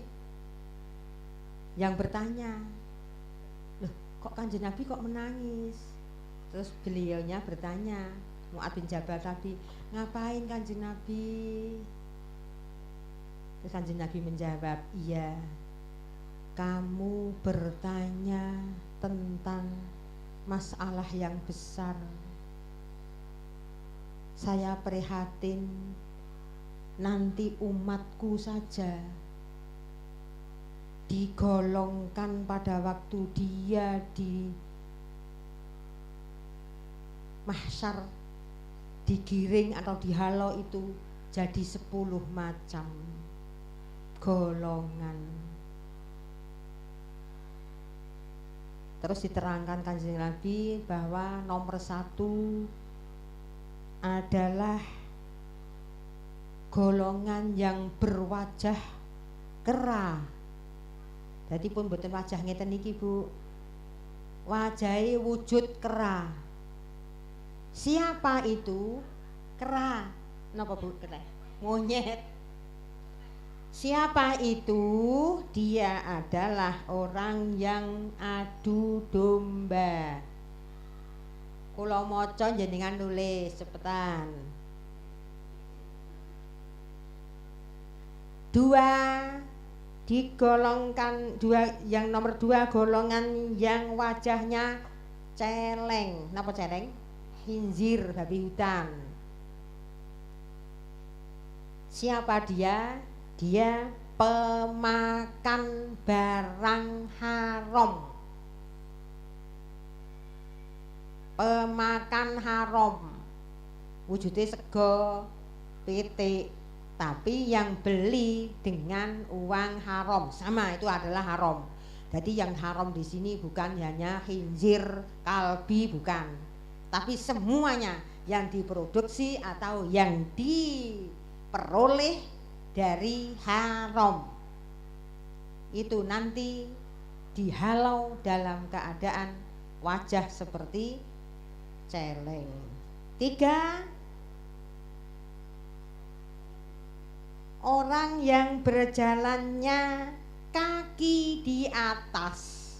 yang bertanya, loh kok Kanjeng Nabi kok menangis? Terus beliaunya bertanya, Mu'adz bin Jabal tadi, ngapain Kanjeng Nabi? Terus Kanjeng Nabi menjawab, iya, kamu bertanya tentang masalah yang besar. Saya prihatin nanti umatku saja digolongkan pada waktu dia di mahsyar, digiring atau dihalau itu jadi 10 macam golongan. Terus diterangkan Kanjeng Nabi bahwa nomor 1 adalah golongan yang berwajah kera. Jadi pun boten wajah ngeten niki, Bu. Wajahe wujud kera. Siapa itu? Kera. Napa, Bu? Kera. Monyet. Siapa itu? Dia adalah orang yang adu domba. Kula maca jenengan nulis cepetan. 2 digolongkan, yang nomor 2 golongan yang wajahnya celeng. Napa celeng? Khinzir, babi hutan. Siapa dia? Dia pemakan barang haram. Pemakan haram. Wujudnya sego, pitik, tapi yang beli dengan uang haram, sama itu adalah haram. Jadi yang haram di sini bukan hanya khinzir, kalbi, bukan, tapi semuanya yang diproduksi atau yang diperoleh dari haram itu nanti dihalau dalam keadaan wajah seperti celeng. 3, orang yang berjalannya kaki di atas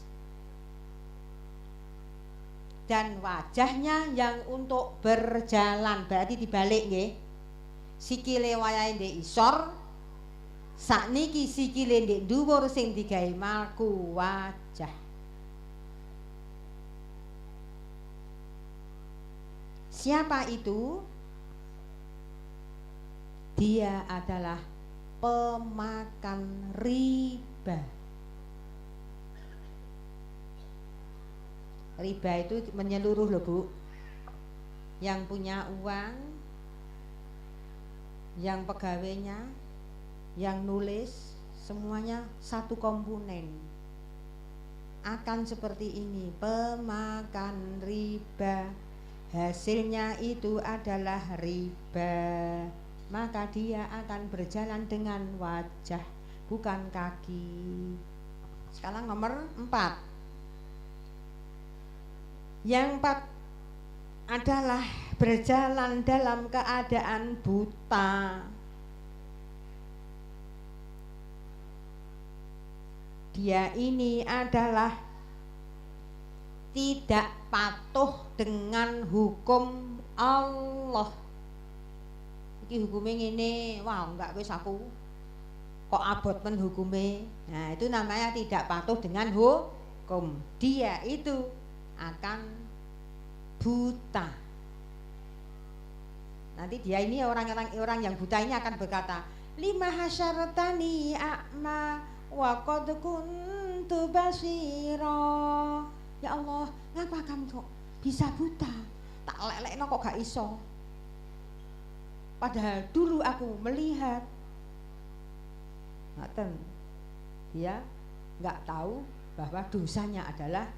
dan wajahnya yang untuk berjalan, berarti dibalik nggih. Sikile wayahe ndek isor, sakniki sikile ndek dhuwur sing digawe malku wajah. Siapa itu? Dia adalah pemakan riba. Riba itu menyeluruh loh, Bu. Yang punya uang, yang pegawainya, yang nulis, semuanya satu komponen. Akan seperti ini, pemakan riba, hasilnya itu adalah riba. Maka dia akan berjalan dengan wajah, bukan kaki. Sekarang nomor 4. Yang 4 adalah berjalan dalam keadaan buta. Dia ini adalah tidak patuh dengan hukum Allah. Iki hukume ngene, wah enggak wis aku kok abot men hukume. Nah, itu namanya tidak patuh dengan hukum. Dia itu akan buta. Nanti dia ini orang yang buta ini akan berkata, lima hasyartani a'ma wa qad kuntu basira. Ya Allah, ngapa kamu kok bisa buta? Tak lelekno kok gak iso. Padahal dulu aku melihat. Ngaten. Dia nggak tahu bahwa dosanya adalah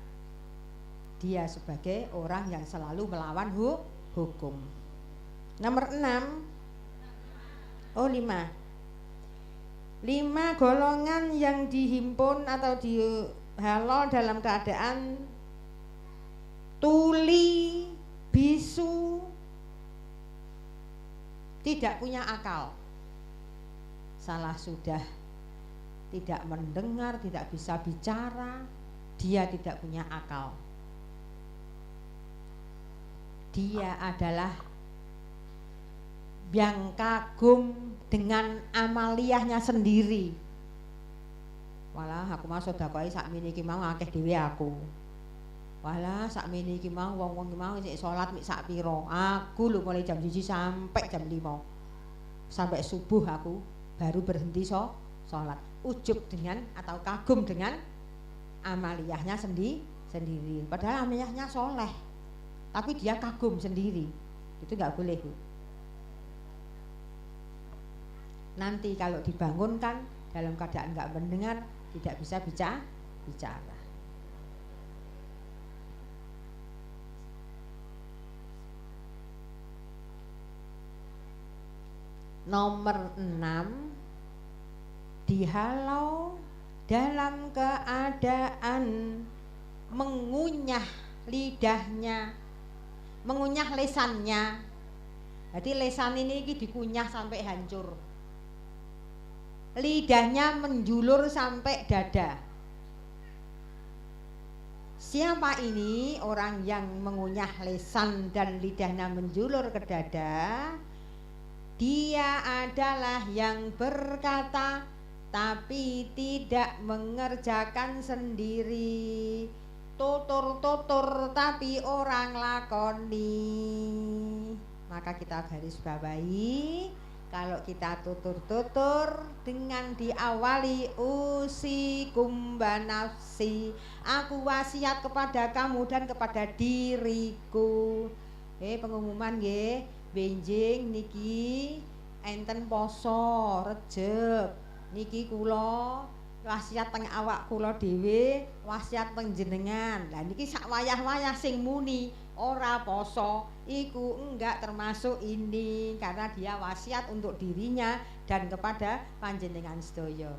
dia sebagai orang yang selalu melawan hukum. Nomor 6. Oh 5 golongan yang dihimpun atau halo dalam keadaan tuli, bisu, tidak punya akal. Salah sudah tidak mendengar, tidak bisa bicara, dia tidak punya akal. Dia adalah yang kagum dengan amaliyahnya sendiri. Walah aku mah sedekah sakmene iki mau akeh dhewe aku. Walah sakmene iki mau wong-wong iki mau sik salat mik sak pira. Aku lho mulai jam 1 sampai jam 5. Sampai subuh aku baru berhenti salat. Ujub dengan atau kagum dengan amaliyahnya sendiri. Padahal amaliyahnya soleh. Tapi dia kagum sendiri. Itu enggak boleh, Bu. Nanti kalau dibangunkan dalam keadaan enggak mendengar, tidak bisa bicara. Nomor 6, dihalau dalam keadaan mengunyah lidahnya, mengunyah lesannya. Jadi lesan ini dikunyah sampai hancur. Lidahnya menjulur sampai dada. Siapa ini orang yang mengunyah lesan dan lidahnya menjulur ke dada? Dia adalah yang berkata tapi tidak mengerjakan sendiri, tutur-tutur tapi orang lakoni. Maka kita garis bawahi, kalau kita tutur-tutur dengan diawali usikum banafsi, aku wasiat kepada kamu dan kepada diriku. Pengumuman nggih. Benjing niki enten poso Rejeb niki kula wasiat teng awak kula dhewe, wasiat teng jenengan. Lah niki sak wayah-wayah sing muni ora poso iku enggak termasuk ini, karena dia wasiat untuk dirinya dan kepada panjenengan sedaya.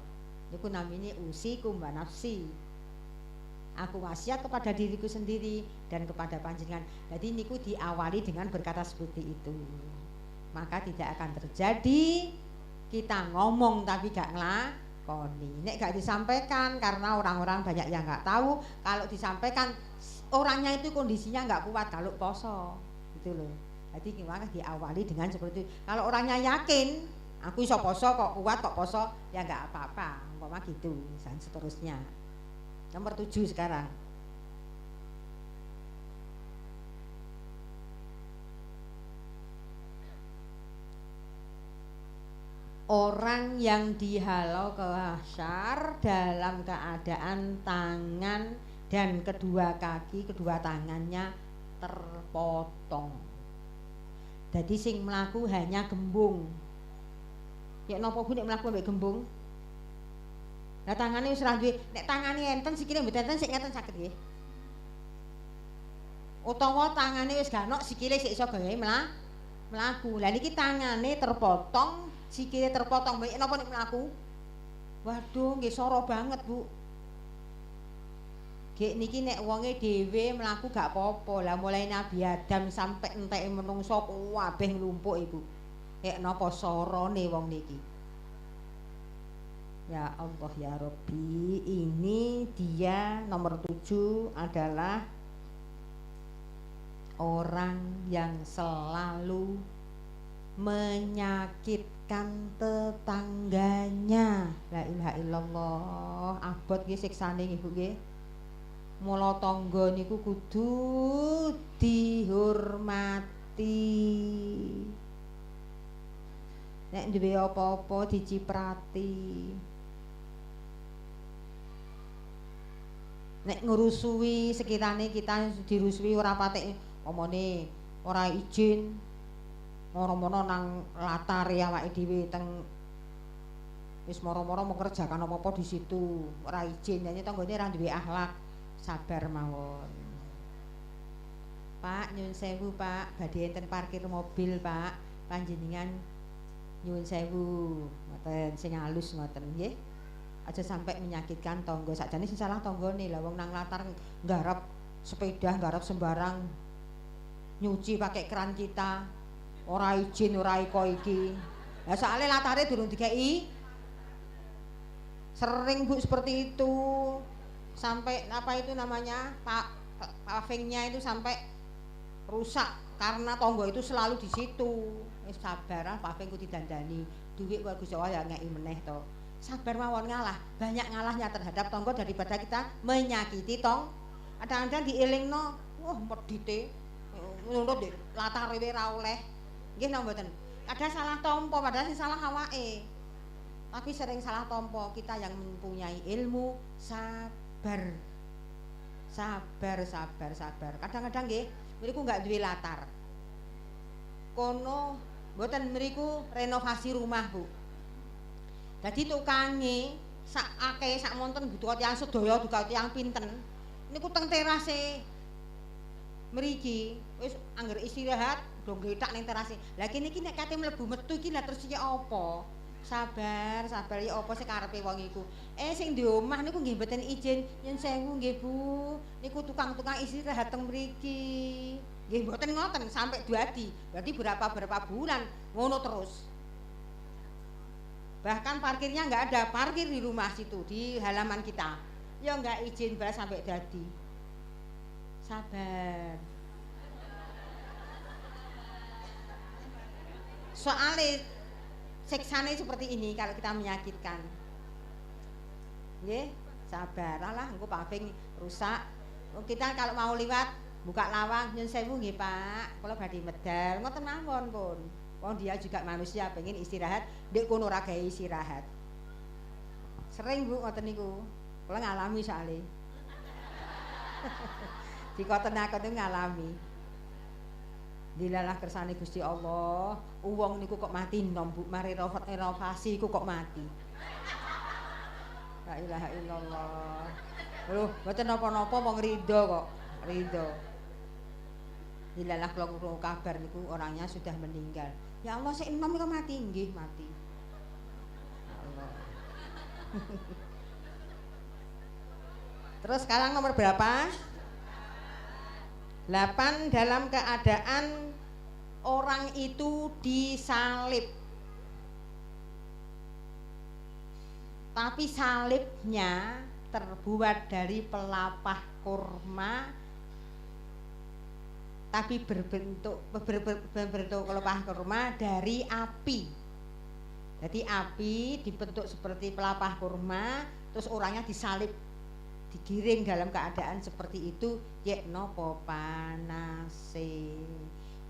Niku namine usikum wa nafsi. Aku wasiat kepada diriku sendiri dan kepada panjenengan. Jadi niku diawali dengan berkata seperti itu. Maka tidak akan terjadi kita ngomong tapi gak nglakoni. Nek gak disampaikan karena orang-orang banyak yang gak tahu, kalau disampaikan orangnya itu kondisinya gak kuat kalau poso. Gitu loh. Jadi gimana diawali dengan seperti itu. Kalau orangnya yakin, aku iso poso kok kuat kok poso, ya gak apa-apa. Umpama gitu dan seterusnya. Nomor 7 sekarang. Orang yang dihalau ke mahsyar dalam keadaan tangan dan kedua kaki, kedua tangannya terpotong. Jadi sing mlaku hanya gembung. Ya napa Bu nek mlaku mbek gembung? Lah tangane wis ra duwe, nek tangane enten sikile mboten enten sik ngeten saged nggih. Utawa tangane wis ganok sikile sik iso gawe mlaku. Lah niki tangane terpotong, sikile terpotong, mbek napa nek mlaku? Waduh, nggih soro banget, Bu. Gek niki nek wonge dhewe mlaku gak apa-apa. Lah mulai Nabi Adam sampai enteke menungso kabeh nglumpuk iku. Nek napa sorone wong niki? Ya Allah ya Rabbi, ini dia nomor 7 adalah orang yang selalu menyakitkan tetangganya. La ilaha illallah. Abot nggih siksane Ibu nggih. Mula tangga niku kudu dihormati. Nek duwe apa-apa diciprati. Nek ngrusui sekirane kita dirusui ora patek omone ora izin moro-moro nang latare awake dhewe teng wis moro-moro mengerjakan apa-apa di situ ora izin, dene tanggane ora duwe akhlak, sabar mawon. Pak nyuwun sewu Pak, badhe enten parkir mobil Pak, panjenengan nyuwun sewu ngoten sing halus ngoten nggih. aja sampai menyakitkan tonggo. Sakjane sing salah tanggane lah, wong nang latar nggarap sepeda, nggarap sembarang, nyuci pakai keran kita, ora izin, ora iko iki. Lah soalnya latare durung dikei. Sering Bu seperti itu. Sampai apa itu namanya? Pavingnya itu sampai rusak karena tonggo itu selalu di situ. Wis sabar ah, paving ku didandani. Duit kok Gusti Allah ya ngeki meneh to. Sabar mawon ngalah, banyak ngalahnya terhadap tonggo daripada kita menyakiti tong. Kadang-kadang dielingno, wah medite nurut di latar rewe ra oleh. Nggih napa mboten? Ada salah tompo padahal sing salah awake. Tapi sering salah tompo, kita yang mempunyai ilmu sabar. Sabar. Kadang-kadang nggih, mriku enggak duwe latar. Kono mboten mriku renovasi rumah, Bu. Dadi tukange sak akeh sak monten butuh tiyang sedaya duka tiyang pinten. Niku teng terase mriki wis angger istirahat do ngletak ning terase. Lah kene iki nek kate mlebu metu iki lah terus iki apa? Sabar ya apa sing karepe wong iku. Sing di omah niku nggih mboten izin. Nyun sewu nggih Bu. Niku tukang-tukang istirahat teng mriki. Nggih mboten ngoten sampai duadi. Berarti berapa bulan ngono terus. Bahkan parkirnya nggak ada, parkir di rumah situ di halaman kita ya nggak izin balas sampai dadi. Sabar soalnya siksane seperti ini kalau kita menyakitkan nggih sabar lah engko paving rusak kita kalau mau liwat buka lawang nyun sewu nggih Pak kula badhe medal ngoten mawon pun. Wong dia juga manusia pengen istirahat, ndek kono ora gawe istirahat. Sering Bu ngoten niku. Kula ngalami soalé. Dikoten-koten niku ngalami. Dilalah kersane Gusti Allah, wong niku kok mati nom Bu, mari renovasi iku kok mati. La ilaha illallah. Lho, mboten napa-napa wong rido kok, rido. Dilalah kula kabar niku orangnya sudah meninggal. Ya Allah sik enom kok mati nggih mati. Allah. Terus sekarang nomor berapa? 8 dalam keadaan orang itu disalib. Tapi salibnya terbuat dari pelapah kurma tapi berbentuk pelapah kurma dari api. Jadi api dibentuk seperti pelapah kurma, terus orangnya disalib, digiring dalam keadaan seperti itu. Yek nopo panase,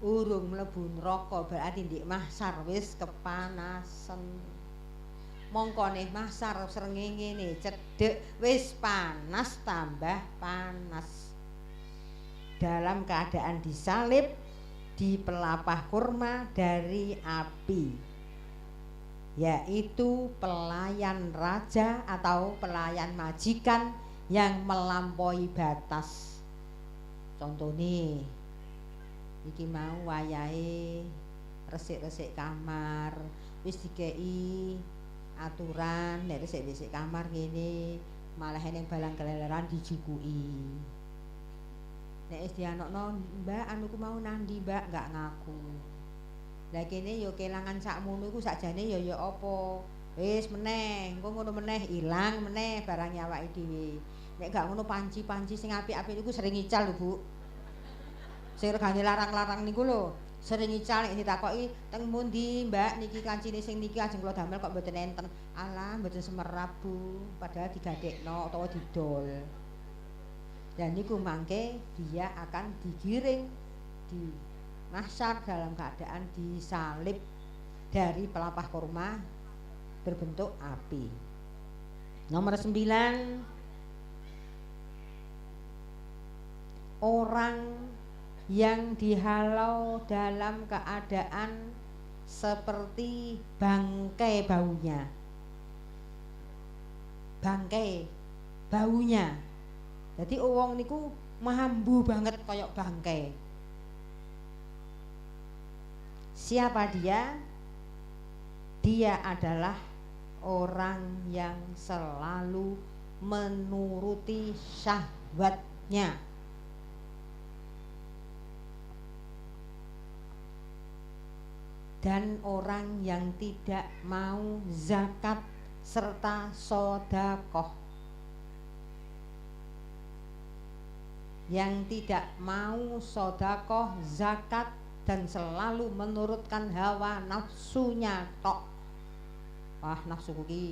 urung mlebu neraka berarti ndik mahsar wis kepanasan. Mongkone mahsar srengenge cedhek wis panas tambah panas. Dalam keadaan disalib di pelapah kurma dari api, yaitu pelayan raja atau pelayan majikan yang melampaui batas. Contoh nih, iki mau wayahe resik-resik kamar, wis dikei aturan nek resik-resik kamar ngene, malah ning balang keleleran dijukui. Nek wis dianokno, Mbak anuku mau nandi Mbak, enggak ngaku. Lah kene ya kelangan sakmono iku sakjane ya apa? Wis meneh, engko ngono meneh ilang meneh barang awake dhewe. Nek gak ngono panci-panci sing apik-apik niku sering ical lho, Bu. Sing regane larang-larang niku lho, sering ical nek ditakoki teng pundi Mbak niki kancine sing niki ajeng kula damel kok mboten enten. Alah mboten semerap Bu, padahal digadekno utawa didol. Dan niku mangke dia akan digiring di mahsyar dalam keadaan disalib dari pelapah kurma berbentuk api. Nomor 9, orang yang dihalau dalam keadaan seperti bangkai baunya. Bangkai baunya. Jadi wong niku mambu banget koyok bangkai. Siapa dia? Dia adalah orang yang selalu menuruti syahwatnya. Dan orang yang tidak mau zakat serta sodakoh. Yang tidak mau sodakoh, zakat, dan selalu menurutkan hawa nafsunya tok. Wah, nafsuku ki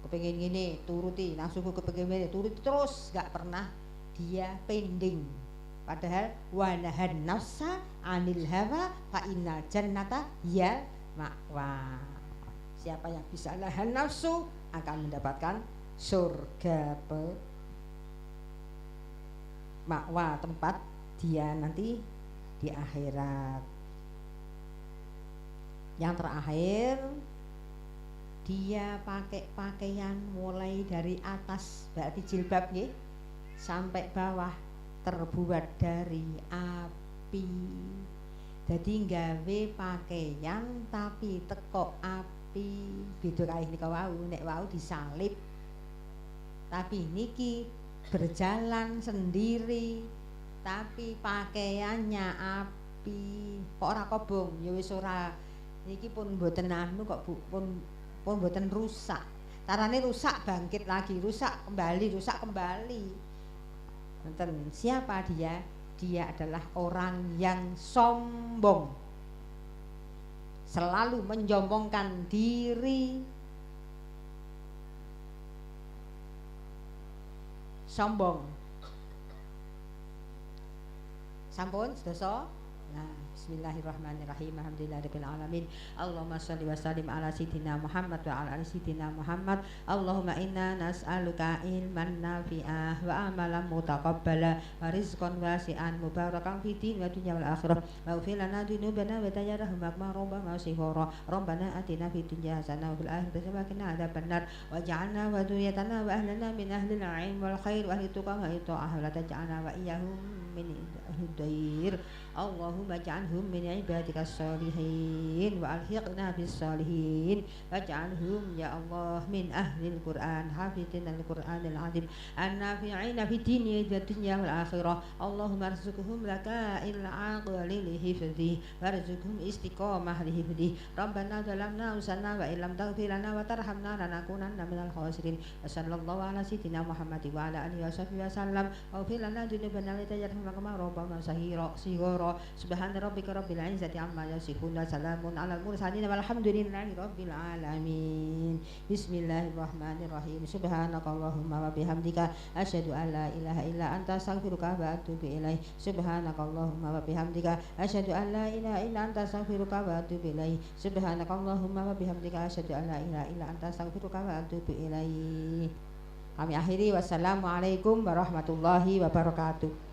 kepengen gini, turuti. Nafsuku kepengen gini, turuti terus, gak pernah dia pending. Padahal wanahan nafsa anil hawa fa innal jannata ya ma'wa. Siapa yang bisa nahan nafsu akan mendapatkan surga ma'wa, tempat dia nanti di akhirat. Yang terakhir, dia pakai pakaian mulai dari atas berarti jilbab nggih sampai bawah terbuat dari api. Jadi gawe pakaian tapi teko api. Beda kae nika wau, nek wau disalib. Tapi niki berjalan sendiri tapi pakaiannya api. Kok ora kobong? Ya wis ora. Niki pun mboten anu kok pun mboten rusak. Carane rusak bangkit lagi, rusak kembali. Nonton, siapa dia? Dia adalah orang yang sombong, selalu menyombongkan diri, sombong. Sampun sedasa. Nah, bismillahirrahmanirrahim. Alhamdulillahirabbil alamin. Allahumma shalli wa sallim ala sayidina Muhammad wa ala ali sayidina Muhammad. Allahumma inna nas'aluka ilman nafi'ah wa amalan mutaqabbala wa rizqan wasi'an mubarakan fid din wa dunya wal akhirah. Wa ghfir lana dzunubana wa tajarrahum rabbana shighara. Rabbana atina fid dunya hasanah wa fil akhirati hasanah wa qina adzabannar. Waj'alna wa dzurriyyatana wa ahlana min ahlil 'ilm wal khair wa ahli tuqa wa ta'ah wa la taj'alna wa iyyahum min hudayr. Allahumma ja'alhum min ibadikas sholihin wa alhiqna bis sholihin waj'alhum ya Allah min ahlil Qur'an hafidhin al-Qur'anil azim an-nafi'ina fid dini wa dunya wal akhirah. Allahumma arzuqhum lakail aqli li hifdhi warzuqhum istiqamah li hifdhi. Rabbana zalamna anfusana wa illam taghfir lana wa tarhamna lanakunanna minal khasirin. Wa sallallahu ala sayyidina Muhammad wa ala alihi wa sahbihi wasallam. Wa ghfir lana dzunubana wa tajarrahum kama rabbana sahira sigara. Subhana rabbika rabbil izzati amma yasifun wa salamun alal mursalin walhamdulillahi rabbil alamin. Bismillahirrahmanirrahim. Subhanakallahumma wa bihamdika asyhadu an la ilaha illa anta astaghfiruka wa atubu ilaik. Subhanakallahumma wa bihamdika asyhadu an la ilaha illa anta astaghfiruka wa atubu ilaik. Subhanakallahumma wa bihamdika asyhadu an la ilaha illa anta astaghfiruka wa atubu ilaik. Kami akhiri, wassalamualaikum warahmatullahi wabarakatuh.